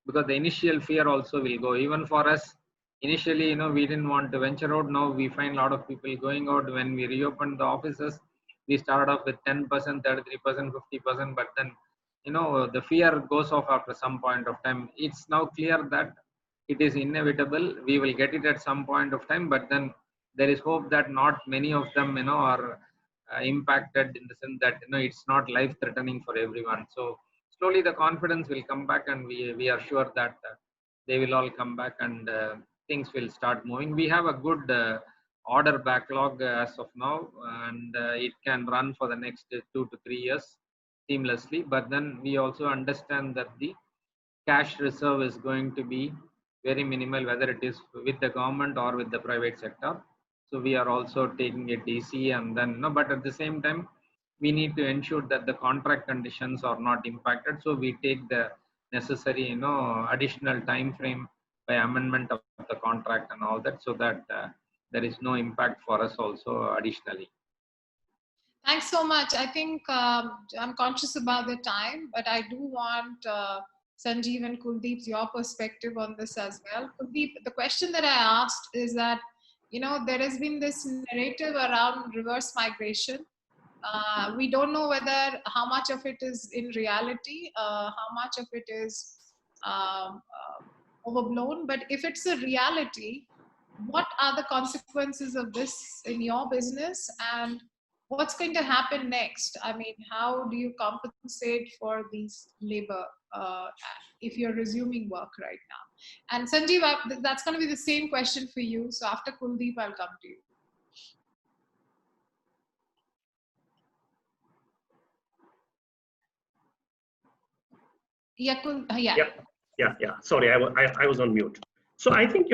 because the initial fear also will go. Even for us, initially, we didn't want to venture out. Now we find a lot of people going out. When we reopened the offices, we started off with 10%, 33%, 50%, but then the fear goes off after some point of time. It's now clear that it is inevitable. We will get it at some point of time, but then there is hope that not many of them are impacted, in the sense that it's not life threatening for everyone. So slowly the confidence will come back, and we are sure that they will all come back, and things will start moving. We have a good order backlog as of now, and it can run for the next 2 to 3 years. seamlessly. But then we also understand that the cash reserve is going to be very minimal, whether it is with the government or with the private sector. So we are also taking it easy, and then no, but at the same time, we need to ensure that the contract conditions are not impacted. So we take the necessary, additional time frame by amendment of the contract and all that, so that there is no impact for us also additionally. Thanks so much. I think I'm conscious about the time, but I do want Sanjeev and Kuldip, your perspective on this as well. Kuldip, the question that I asked is that, there has been this narrative around reverse migration. We don't know how much of it is in reality, how much of it is overblown. But if it's a reality, what are the consequences of this in your business, and what's going to happen next? I mean, how do you compensate for these labor if you're resuming work right now? And Sanjeev, that's going to be the same question for you. So after Kuldip, I'll come to you. Yeah. Sorry, I was on mute. So I think,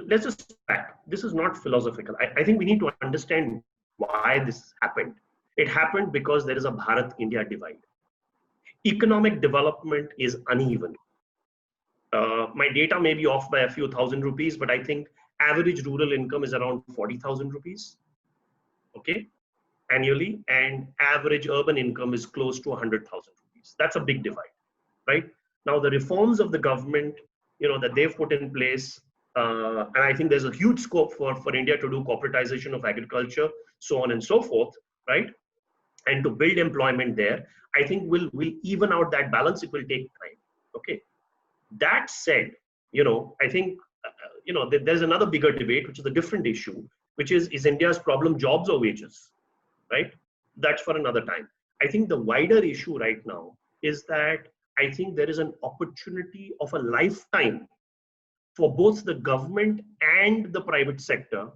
let's just back. This is not philosophical. I think we need to understand why this happened. It happened because there is a Bharat-India divide. Economic development is uneven. My data may be off by a few thousand rupees, but I think average rural income is around 40,000 rupees, okay, annually, and average urban income is close to 100,000 rupees. That's a big divide, right? Now, the reforms of the government, that they've put in place, and I think there's a huge scope for India to do corporatization of agriculture, so on and so forth, right? And to build employment there, I think we'll even out that balance. It will take time, okay? That said, I think, there's another bigger debate, which is a different issue, which is India's problem jobs or wages, right? That's for another time. I think the wider issue right now is that I think there is an opportunity of a lifetime for both the government and the private sector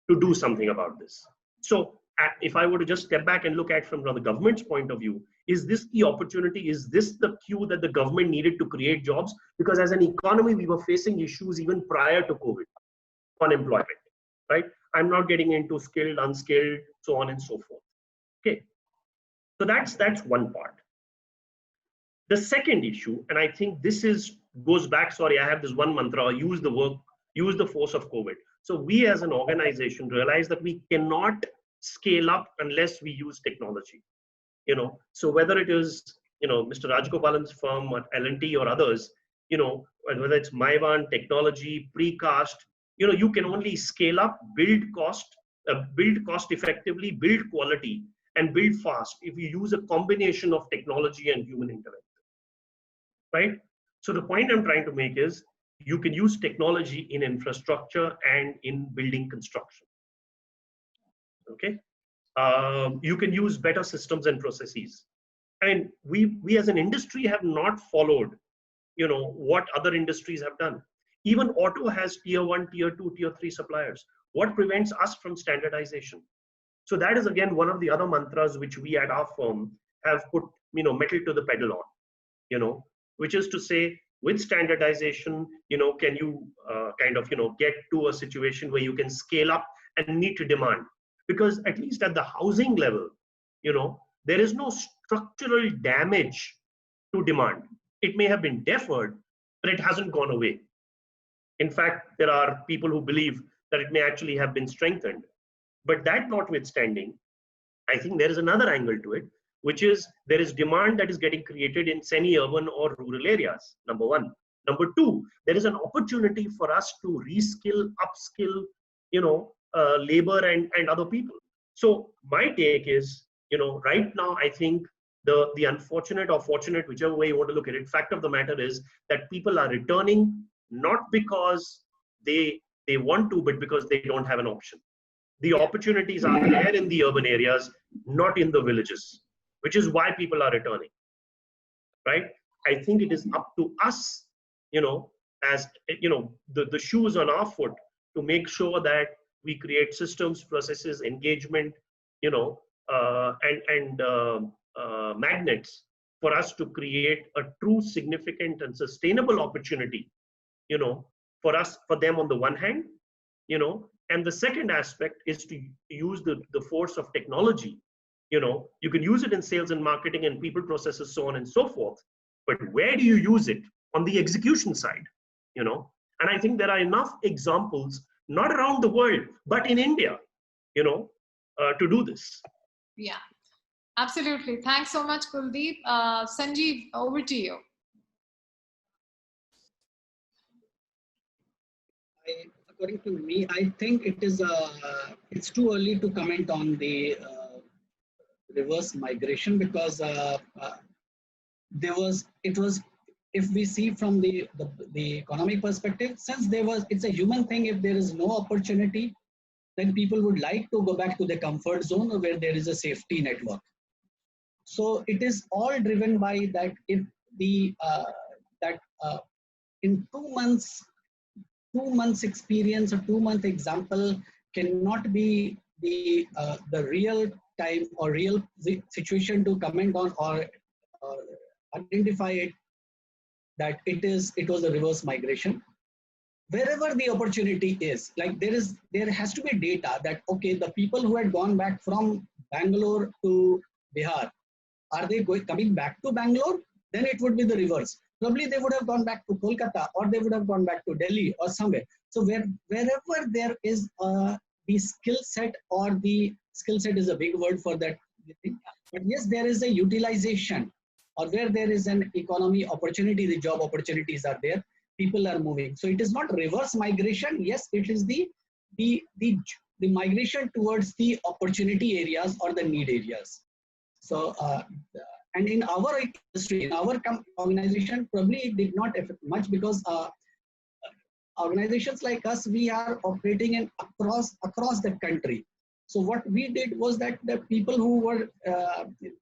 to do something about this. So if I were to just step back and look at from the government's point of view, is this the opportunity? Is this the cue that the government needed to create jobs? Because as an economy, we were facing issues even prior to COVID, unemployment, right? I'm not getting into skilled, unskilled, so on and so forth. Okay, so that's one part. The second issue, and I think this goes back, sorry, I have this one mantra, use the force of COVID. So we as an organization realize that we cannot scale up unless we use technology. So whether it is, Mr. Rajagopalan's firm or L&T or others, whether it's Maivan, technology, precast, you can only scale up, build cost effectively, build quality, and build fast if you use a combination of technology and human intervention. Right? So the point I'm trying to make is you can use technology in infrastructure and in building construction. Okay? You can use better systems and processes. And we as an industry have not followed, what other industries have done. Even auto has tier 1, tier 2, tier 3 suppliers. What prevents us from standardization? So that is again one of the other mantras which we at our firm have put, metal to the pedal on, which is to say, with standardization, can you get to a situation where you can scale up and meet demand? Because at least at the housing level, there is no structural damage to demand. It may have been deferred, but it hasn't gone away. In fact, there are people who believe that it may actually have been strengthened. But that notwithstanding, I think there is another angle to it, which is there is demand that is getting created in semi-urban or rural areas, number one. Number two, there is an opportunity for us to reskill, upskill, labor and other people. So my take is, right now, I think the unfortunate or fortunate, whichever way you want to look at it, fact of the matter is that people are returning not because they want to, but because they don't have an option. The opportunities are there in the urban areas, not in the villages, which is why people are returning, right? I think it is up to us, as the shoes on our foot to make sure that we create systems, processes, engagement, and magnets for us to create a true, significant, and sustainable opportunity, for them on the one hand, and the second aspect is to use the force of technology. You can use it in sales and marketing and people processes, so on and so forth. But where do you use it on the execution side? And I think there are enough examples, not around the world, but in India, to do this. Yeah, absolutely. Thanks so much, Kuldip. Sanjeev, over to you. According to me, I think it's too early to comment on the reverse migration, because if we see from the economic perspective, since it's a human thing. If there is no opportunity, then people would like to go back to the comfort zone where there is a safety network. So it is all driven by that. If in 2 months, 2 months experience or 2 month example cannot be the real time or real situation to comment on or identify it, that it was a reverse migration. Wherever the opportunity is, like there has to be data that, okay, the people who had gone back from Bangalore to Bihar, are they coming back to Bangalore? Then it would be the reverse. Probably they would have gone back to Kolkata, or they would have gone back to Delhi or somewhere. So wherever there is the skill set, or the skill set is a big word for that thing, but yes, there is a utilization, or where there is an economy opportunity, the job opportunities are there, people are moving. So it is not reverse migration. Yes, it is the migration towards the opportunity areas or the need areas. So and in our industry, in our organization, probably it did not affect much, because organizations like us, we are operating in across the country. So what we did was that the people who were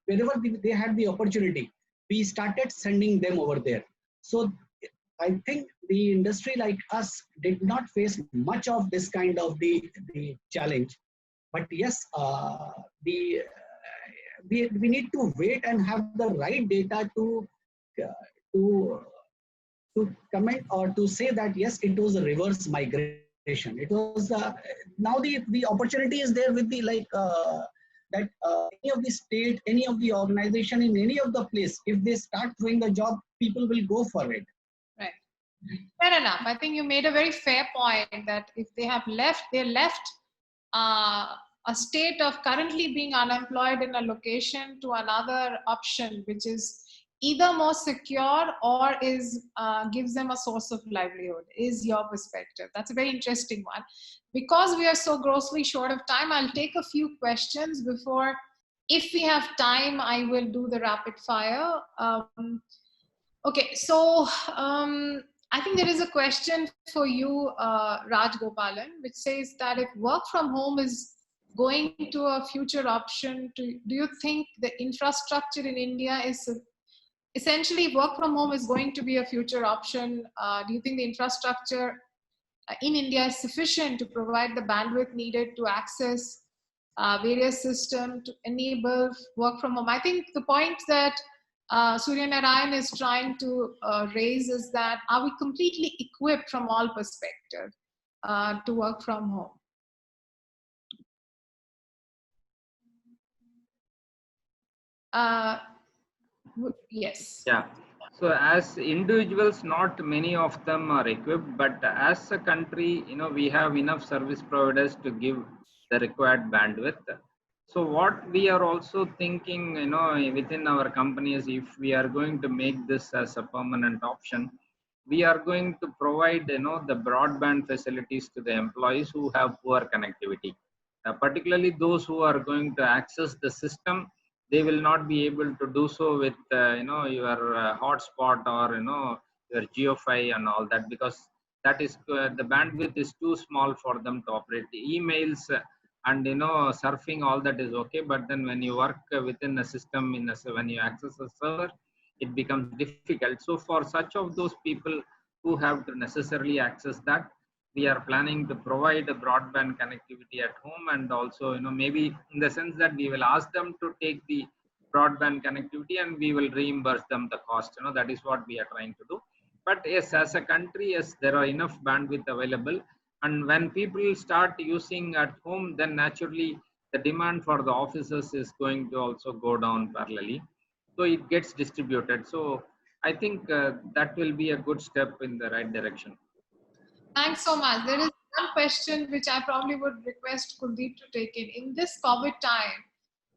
wherever they had the opportunity, we started sending them over there. So I think the industry like us did not face much of this kind of the challenge. But yes, we need to wait and have the right data to comment or to say that yes, it was a reverse migration. It was now the opportunity is there with the that any of the state, any of the organization in any of the place, if they start doing the job, people will go for it. Right. Fair enough. I think you made a very fair point that if they have left, they left a state of currently being unemployed in a location to another option, which is either more secure or gives them a source of livelihood, is your perspective. That's a very interesting one. Because we are so grossly short of time, I'll take a few questions before, if we have time, I will do the rapid fire. Okay, so I think there is a question for you, Rajagopalan, which says that if work from home is going to a future option, do you think the infrastructure in India is essentially, work from home is going to be a future option? Do you think the infrastructure in India is sufficient to provide the bandwidth needed to access various systems to enable work from home? I think the point that Surya Narayan is trying to raise is that, are we completely equipped from all perspectives to work from home? Yes. Yeah. So as individuals, not many of them are equipped, but as a country, we have enough service providers to give the required bandwidth. So what we are also thinking, within our company is, if we are going to make this as a permanent option, we are going to provide, the broadband facilities to the employees who have poor connectivity. Particularly those who are going to access the system, they will not be able to do so with your hotspot or your GeoFi and all that, because that is the bandwidth is too small for them to operate. Emails and surfing, all that is okay, but then when you work within a system, when you access a server, it becomes difficult. So for such of those people who have to necessarily access that, we are planning to provide a broadband connectivity at home, and also maybe in the sense that we will ask them to take the broadband connectivity and we will reimburse them the cost. That is what we are trying to do. But yes, as a country, yes, there are enough bandwidth available. And when people start using at home, then naturally the demand for the offices is going to also go down parallelly. So it gets distributed. So I think that will be a good step in the right direction. Thanks so much. There is one question which I probably would request Kuldip to take in. In this COVID time,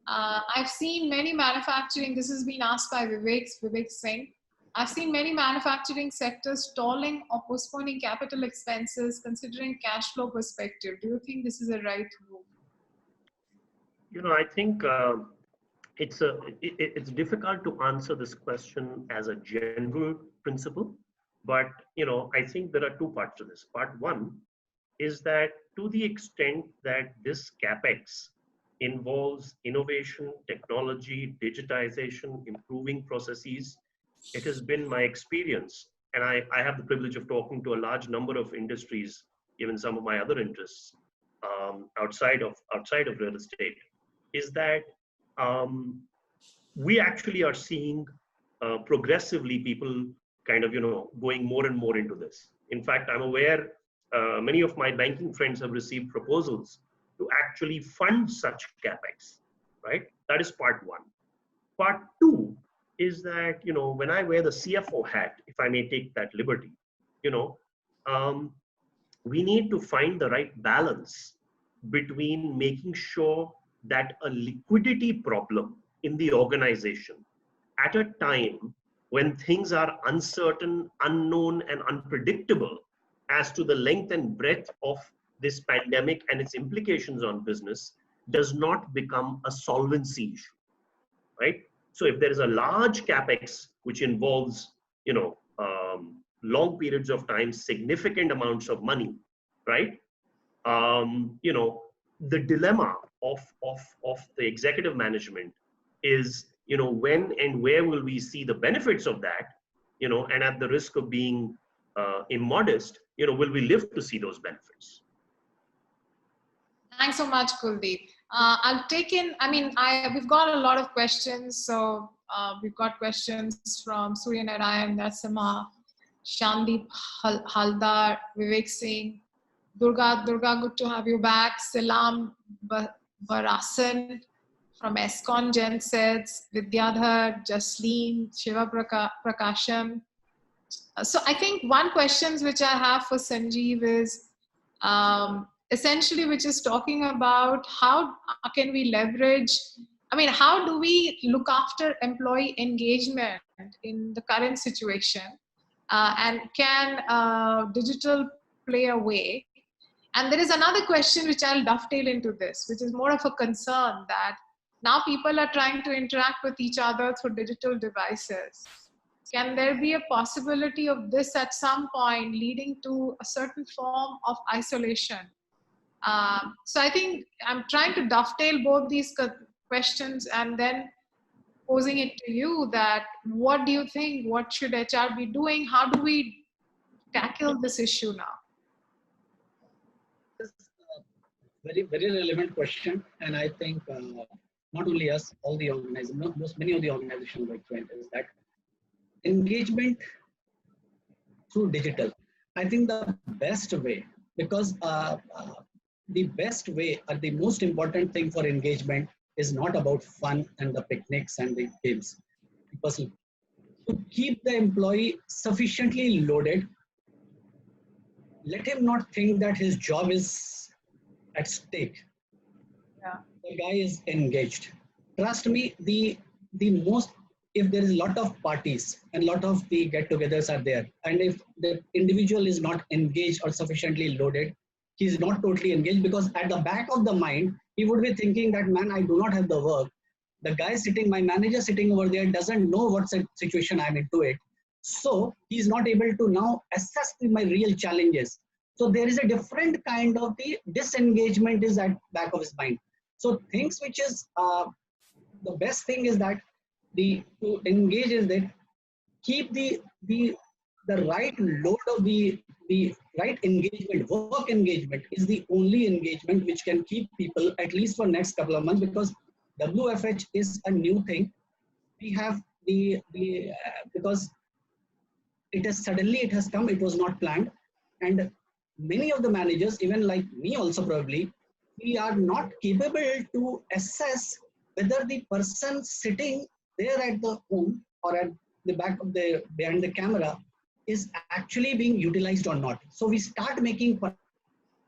I've seen many manufacturing, this has been asked by Vivek Singh. I've seen many manufacturing sectors stalling or postponing capital expenses considering cash flow perspective. Do you think this is a right move? I think it's difficult to answer this question as a general principle, but I think there are two parts to this. Part one is that to the extent that this CapEx involves innovation, technology, digitization, improving processes, it has been my experience, and I have the privilege of talking to a large number of industries, even some of my other interests outside of real estate, is that we actually are seeing progressively people kind of going more and more into this. In fact, I'm aware many of my banking friends have received proposals to actually fund such capex, right? That is part one. Part two is that, when I wear the CFO hat, if I may take that liberty, we need to find the right balance between making sure that a liquidity problem in the organization at a time when things are uncertain, unknown, and unpredictable as to the length and breadth of this pandemic and its implications on business does not become a solvency issue, right? So if there is a large capex which involves, long periods of time, significant amounts of money, right? The dilemma of the executive management is, when and where will we see the benefits of that, and at the risk of being immodest, will we live to see those benefits? Thanks so much, Kuldip. I'll take in, we've got a lot of questions. So we've got questions from Surya Narayan, Nasima, Shandeep Haldar, Vivek Singh, Durga, good to have you back. Salam Barasan from Escon Gensets, Vidyadhar, Jasleen, Shiva Prakasham. So I think one question which I have for Sanjeev is essentially, which is talking about how can we leverage, how do we look after employee engagement in the current situation, and can digital play a way? And there is another question which I'll dovetail into this, which is more of a concern that now people are trying to interact with each other through digital devices. Can there be a possibility of this at some point leading to a certain form of isolation? So I think I'm trying to dovetail both these questions and then posing it to you that what do you think, what should HR be doing? How do we tackle this issue now? This is a very, very relevant question. And I think not only us, all the organizations, many of the organizations like Twent is that engagement through digital. I think the best way, because the best way or the most important thing for engagement is not about fun and the picnics and the games. Personally, to keep the employee sufficiently loaded, let him not think that his job is at stake. Yeah. The guy is engaged. Trust me, the most, if there is a lot of parties and a lot of the get-togethers are there, and if the individual is not engaged or sufficiently loaded, he's not totally engaged, because at the back of the mind, he would be thinking that, man, I do not have the work. The guy sitting, my manager sitting over there doesn't know what situation I'm into it. So he's not able to now assess my real challenges. So there is a different kind of the disengagement is at back of his mind. So things which is, the best thing is that to engage is that keep the right load of the right engagement. Work engagement is the only engagement which can keep people at least for next couple of months, because WFH is a new thing. we have because it has come, it was not planned. And many of the managers, even like me also probably, we are not capable to assess whether the person sitting there at the home or at the back of the, behind the camera is actually being utilized or not. So we start making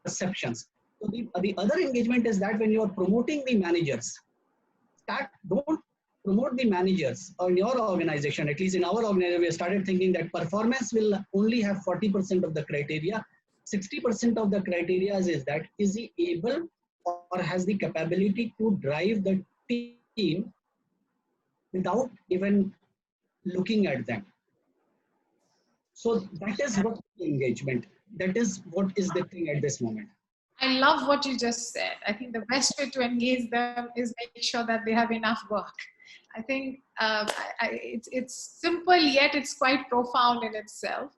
perceptions. So the other engagement is that when you are promoting the managers, don't promote the managers or in your organization. At least in our organization, we started thinking that performance will only have 40% of the criteria. 60% of the criteria is that is he able or has the capability to drive the team without even looking at them. So that is what engagement. That is what is the thing at this moment. I love what you just said. I think the best way to engage them is make sure that they have enough work. I think it's simple, yet it's quite profound in itself.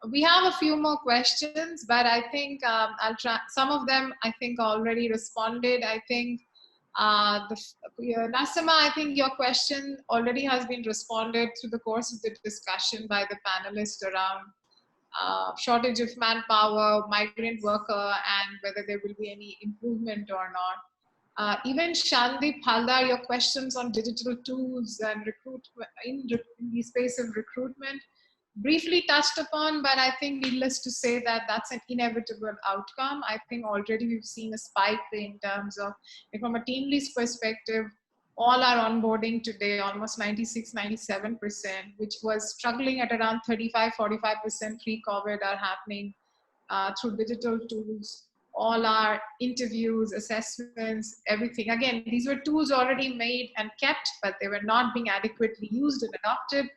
We have a few more questions, but I think I'll try. Some of them I think already responded. I think Nasima, I think your question already has been responded through the course of the discussion by the panelists around shortage of manpower, migrant worker, and whether there will be any improvement or not. Even Shandeep Haldar, your questions on digital tools and recruitment in the space of recruitment, briefly touched upon, but I think needless to say that that's an inevitable outcome. I think already we've seen a spike in terms of, from a TeamLease perspective, all our onboarding today, almost 96, 97%, which was struggling at around 35, 45% pre-COVID, are happening through digital tools. All our interviews, assessments, everything. Again, these were tools already made and kept, but they were not being adequately used and adopted.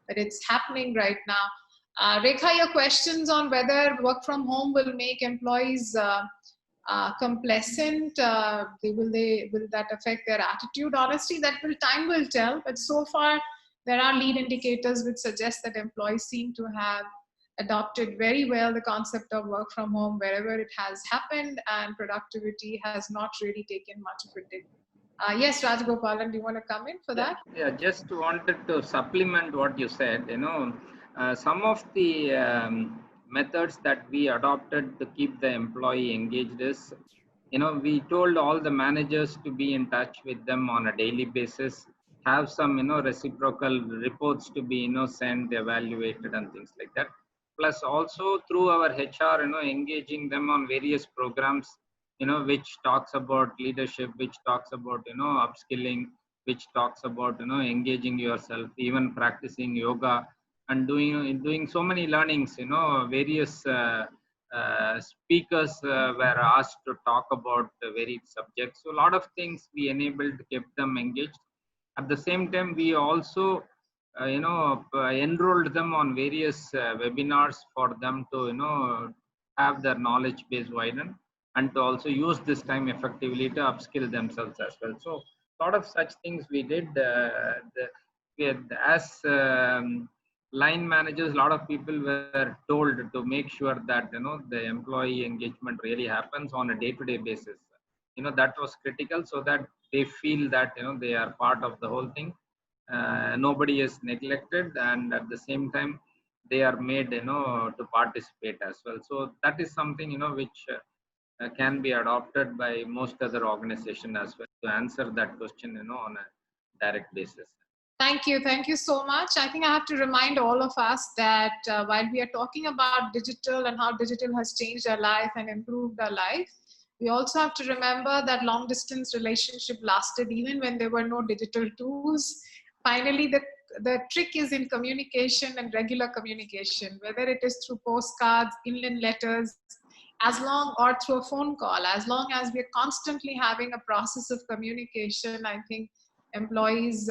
But it's happening right now. Rekha, your questions on whether work from home will make employees complacent, will that affect their attitude? Honestly, time will tell. But so far, there are lead indicators which suggest that employees seem to have adopted very well the concept of work from home wherever it has happened, and productivity has not really taken much of a dip. Yes, Rajagopalan, do you want to come in for that? Yeah, just wanted to supplement what you said. Some of the methods that we adopted to keep the employee engaged is, we told all the managers to be in touch with them on a daily basis, have some, reciprocal reports to be, sent, evaluated and things like that. Plus also through our HR, engaging them on various programs, which talks about leadership, which talks about, upskilling, which talks about, engaging yourself, even practicing yoga and doing so many learnings, various speakers were asked to talk about varied subjects. So a lot of things we enabled, kept them engaged. At the same time, we also enrolled them on various webinars for them to have their knowledge base widened, and to also use this time effectively to upskill themselves as well. So a lot of such things we did. As line managers, a lot of people were told to make sure that the employee engagement really happens on a day-to-day basis. That was critical, so that they feel that they are part of the whole thing. Nobody is neglected, and at the same time they are made to participate as well. So that is something which can be adopted by most other organizations as well, to answer that question on a direct basis. Thank you so much. I think I have to remind all of us that while we are talking about digital and how digital has changed our life and improved our life, we also have to remember that long distance relationship lasted even when there were no digital tools. Finally, the trick is in communication and regular communication, whether it is through postcards, inland letters, or through a phone call. As long as we're constantly having a process of communication, I think employees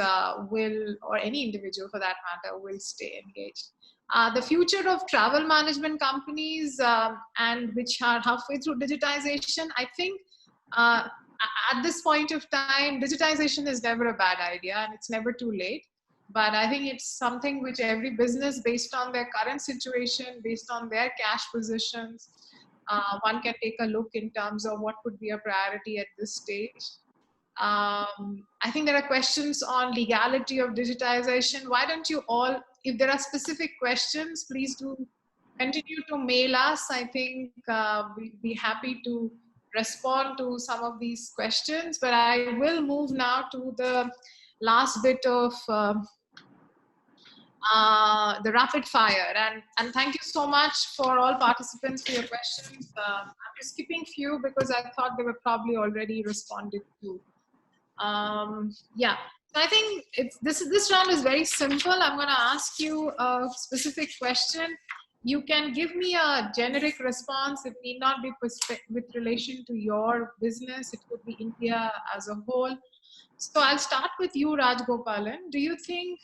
will, or any individual for that matter, will stay engaged. The future of travel management companies and which are halfway through digitization, I think at this point of time, digitization is never a bad idea and it's never too late. But I think it's something which every business, based on their current situation, based on their cash positions, one can take a look in terms of what could be a priority at this stage. I think there are questions on legality of digitization. Why don't you all, if there are specific questions, please do continue to mail us. I think we'd be happy to respond to some of these questions, but I will move now to the last bit of the rapid fire. And thank you so much for all participants for your questions. I'm just skipping few because I thought they were probably already responded to. Yeah, so I think this round is very simple. I'm going to ask you a specific question. You can give me a generic response. It need not be with relation to your business. It could be India as a whole. So I'll start with you, Rajagopalan. When do you think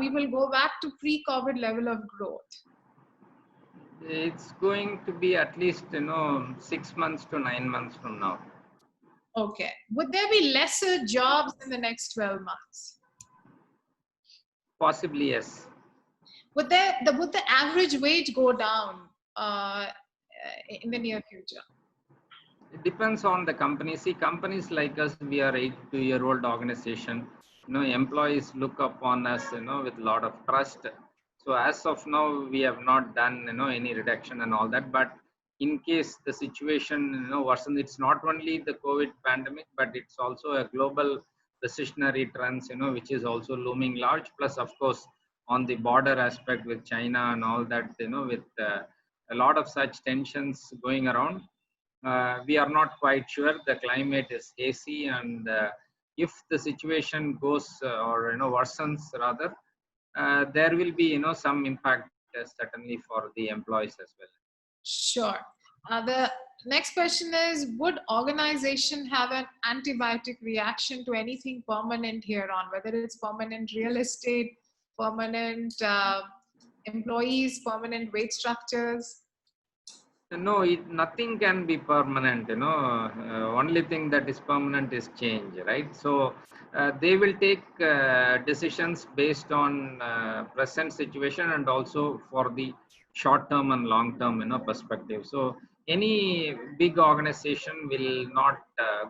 we will go back to pre-COVID level of growth? It's going to be at least 6 months to 9 months from now. Okay. Would there be lesser jobs in the next 12 months? Possibly, yes. Would the average wage go down in the near future? It depends on the company. See, companies like us, we are 82-year-old organization. Employees look upon us, with a lot of trust. So as of now, we have not done, any reduction and all that. But in case the situation, worsens, it's not only the COVID pandemic, but it's also a global recessionary trends, which is also looming large. Plus, of course, on the border aspect with China and all that, with a lot of such tensions going around. We are not quite sure. The climate is hazy, and if the situation goes or worsens rather, there will be some impact certainly for the employees as well. Sure. The next question is, would organization have an antibiotic reaction to anything permanent here on, whether it's permanent real estate, permanent employees, permanent wage structures? No, nothing can be permanent. Only thing that is permanent is change, right? So they will take decisions based on present situation and also for the short term and long term, perspective. So any big organization will not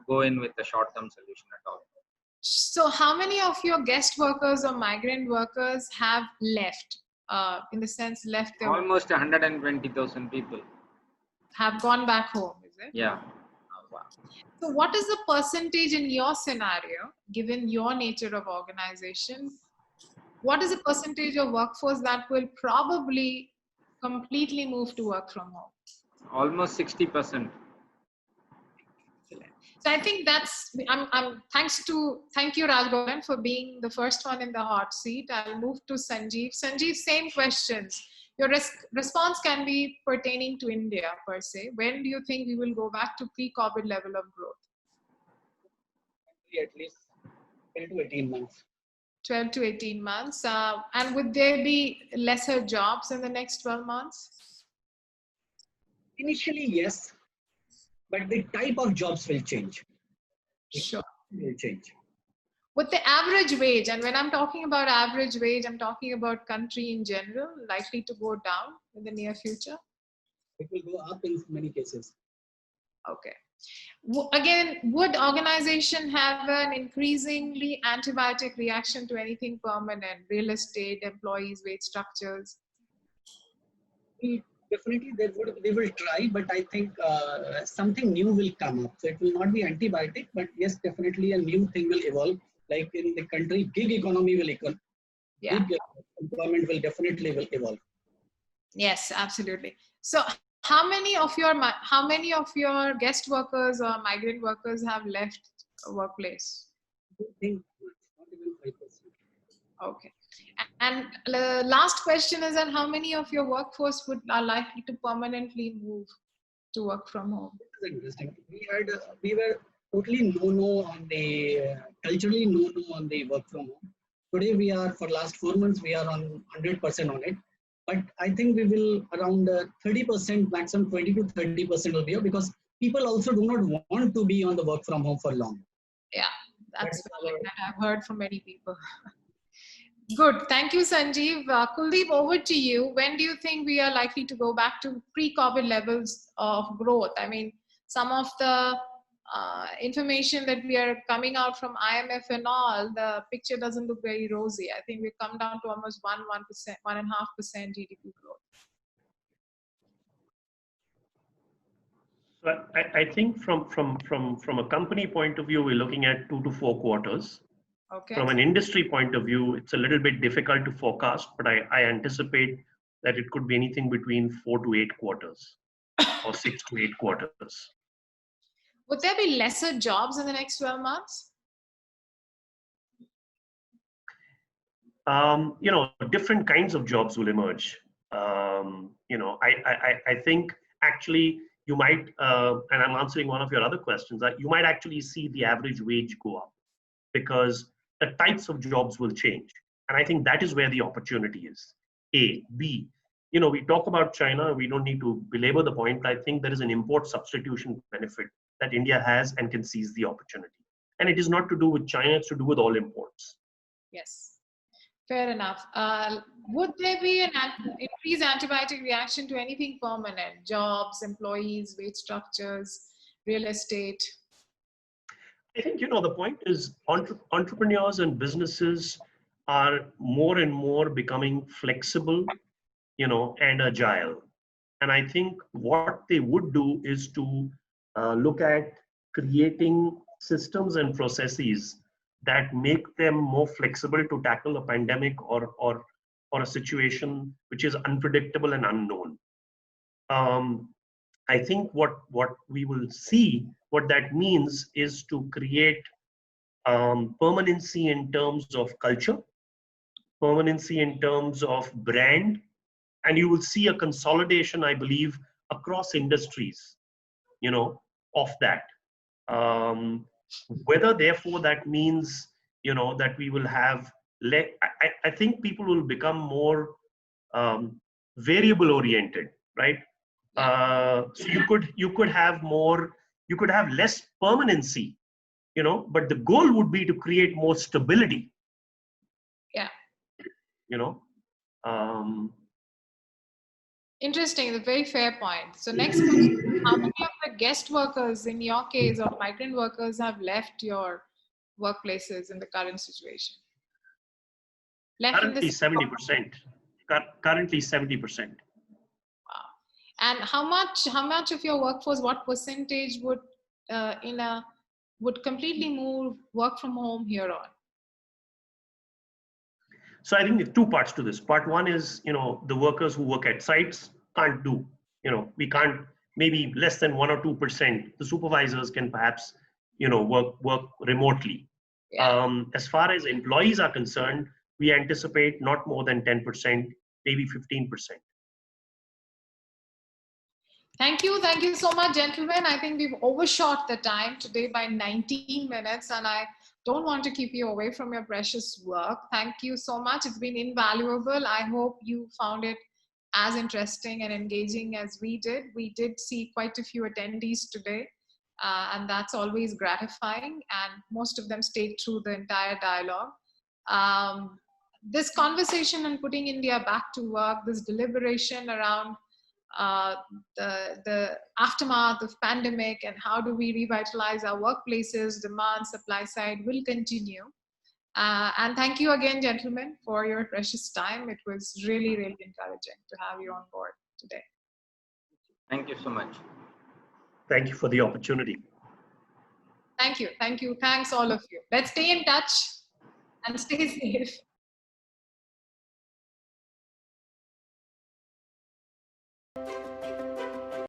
go in with a short term solution at all. So how many of your guest workers or migrant workers have left? In the sense, left their almost 120,000 people. Have gone back home, is it? Yeah. Oh, wow. So what is the percentage in your scenario, given your nature of organization, what is the percentage of workforce that will probably completely move to work from home? Almost 60%. So I think that's, thank you Rajagopalan for being the first one in the hot seat. I'll move to Sanjeev. Sanjeev, same questions. Your response can be pertaining to India per se. When do you think we will go back to pre-COVID level of growth? At least 12 to 18 months. 12 to 18 months. And would there be lesser jobs in the next 12 months? Initially, yes. But the type of jobs will change. Sure. Will change. With the average wage, and when I'm talking about average wage, I'm talking about country in general, likely to go down in the near future? It will go up in many cases. Okay. Again, would organization have an increasingly antibiotic reaction to anything permanent, real estate, employees, wage structures? Definitely they will try, but I think something new will come up. So it will not be antibiotic, but yes, definitely a new thing will evolve. Like in the country, gig economy will evolve. Yeah. Gig employment will definitely evolve. Yes, absolutely. So how many of your guest workers or migrant workers have left a workplace? I don't think not even 5%. Okay. And the last question is that how many of your workforce are likely to permanently move to work from home? This is interesting. We were totally no on the culturally no on the work from home. Today we are, for last 4 months we are on 100% on it. But I think we will around 30%, maximum 20 to 30% will be here, because people also do not want to be on the work from home for long. Yeah, that's what I've heard from many people. Good. Thank you, Sanjeev. Kuldip, over to you. When do you think we are likely to go back to pre-COVID levels of growth? I mean, some of the information that we are coming out from IMF and all, the picture doesn't look very rosy. I think we've come down to almost 1%, 1.5% GDP growth. So I think from a company point of view, we're looking at 2 to 4 quarters. Okay. From an industry point of view, it's a little bit difficult to forecast, but I anticipate that it could be anything between 4 to 8 quarters or 6 to 8 quarters. Would there be lesser jobs in the next 12 months? Different kinds of jobs will emerge. I think actually you might, and I'm answering one of your other questions, that you might actually see the average wage go up because the types of jobs will change. And I think that is where the opportunity is. A. B. We talk about China, we don't need to belabor the point, but I think there is an import substitution benefit that India has and can seize the opportunity. And it is not to do with China, it's to do with all imports. Yes, fair enough. Would there be an increased antibiotic reaction to anything permanent? Jobs, employees, wage structures, real estate? I think, the point is entrepreneurs and businesses are more and more becoming flexible, and agile. And I think what they would do is to look at creating systems and processes that make them more flexible to tackle a pandemic or a situation which is unpredictable and unknown. I think what we will see, what that means is to create permanency in terms of culture, permanency in terms of brand, and you will see a consolidation, I believe, across industries, of that. Whether therefore that means, that we will have, I think people will become more variable oriented, right? So you could have less permanency, but the goal would be to create more stability. Yeah. Interesting, a very fair point. So next question, how many of the guest workers in your case or migrant workers have left your workplaces in the current situation? Currently 70%. Currently 70%. Wow. And how much of your workforce, what percentage would would completely move work from home here on? So I think there are 2 parts to this. Part 1 is, the workers who work at sites can't do, we can't, maybe less than 1 or 2%. The supervisors can perhaps, work remotely. Yeah. As far as employees are concerned, we anticipate not more than 10%, maybe 15%. Thank you so much, gentlemen. I think we've overshot the time today by 19 minutes, and I don't want to keep you away from your precious work. Thank you so much. It's been invaluable. I hope you found it as interesting and engaging as we did. We did see quite a few attendees today, and that's always gratifying. And most of them stayed through the entire dialogue. This conversation on putting India back to work, this deliberation around the aftermath of pandemic and how do we revitalize our workplaces, demand, supply side will continue. And thank you again, gentlemen, for your precious time. It was really, really encouraging to have you on board today. Thank you so much. Thank you for the opportunity. Thank you. Thanks all of you. Let's stay in touch and stay safe.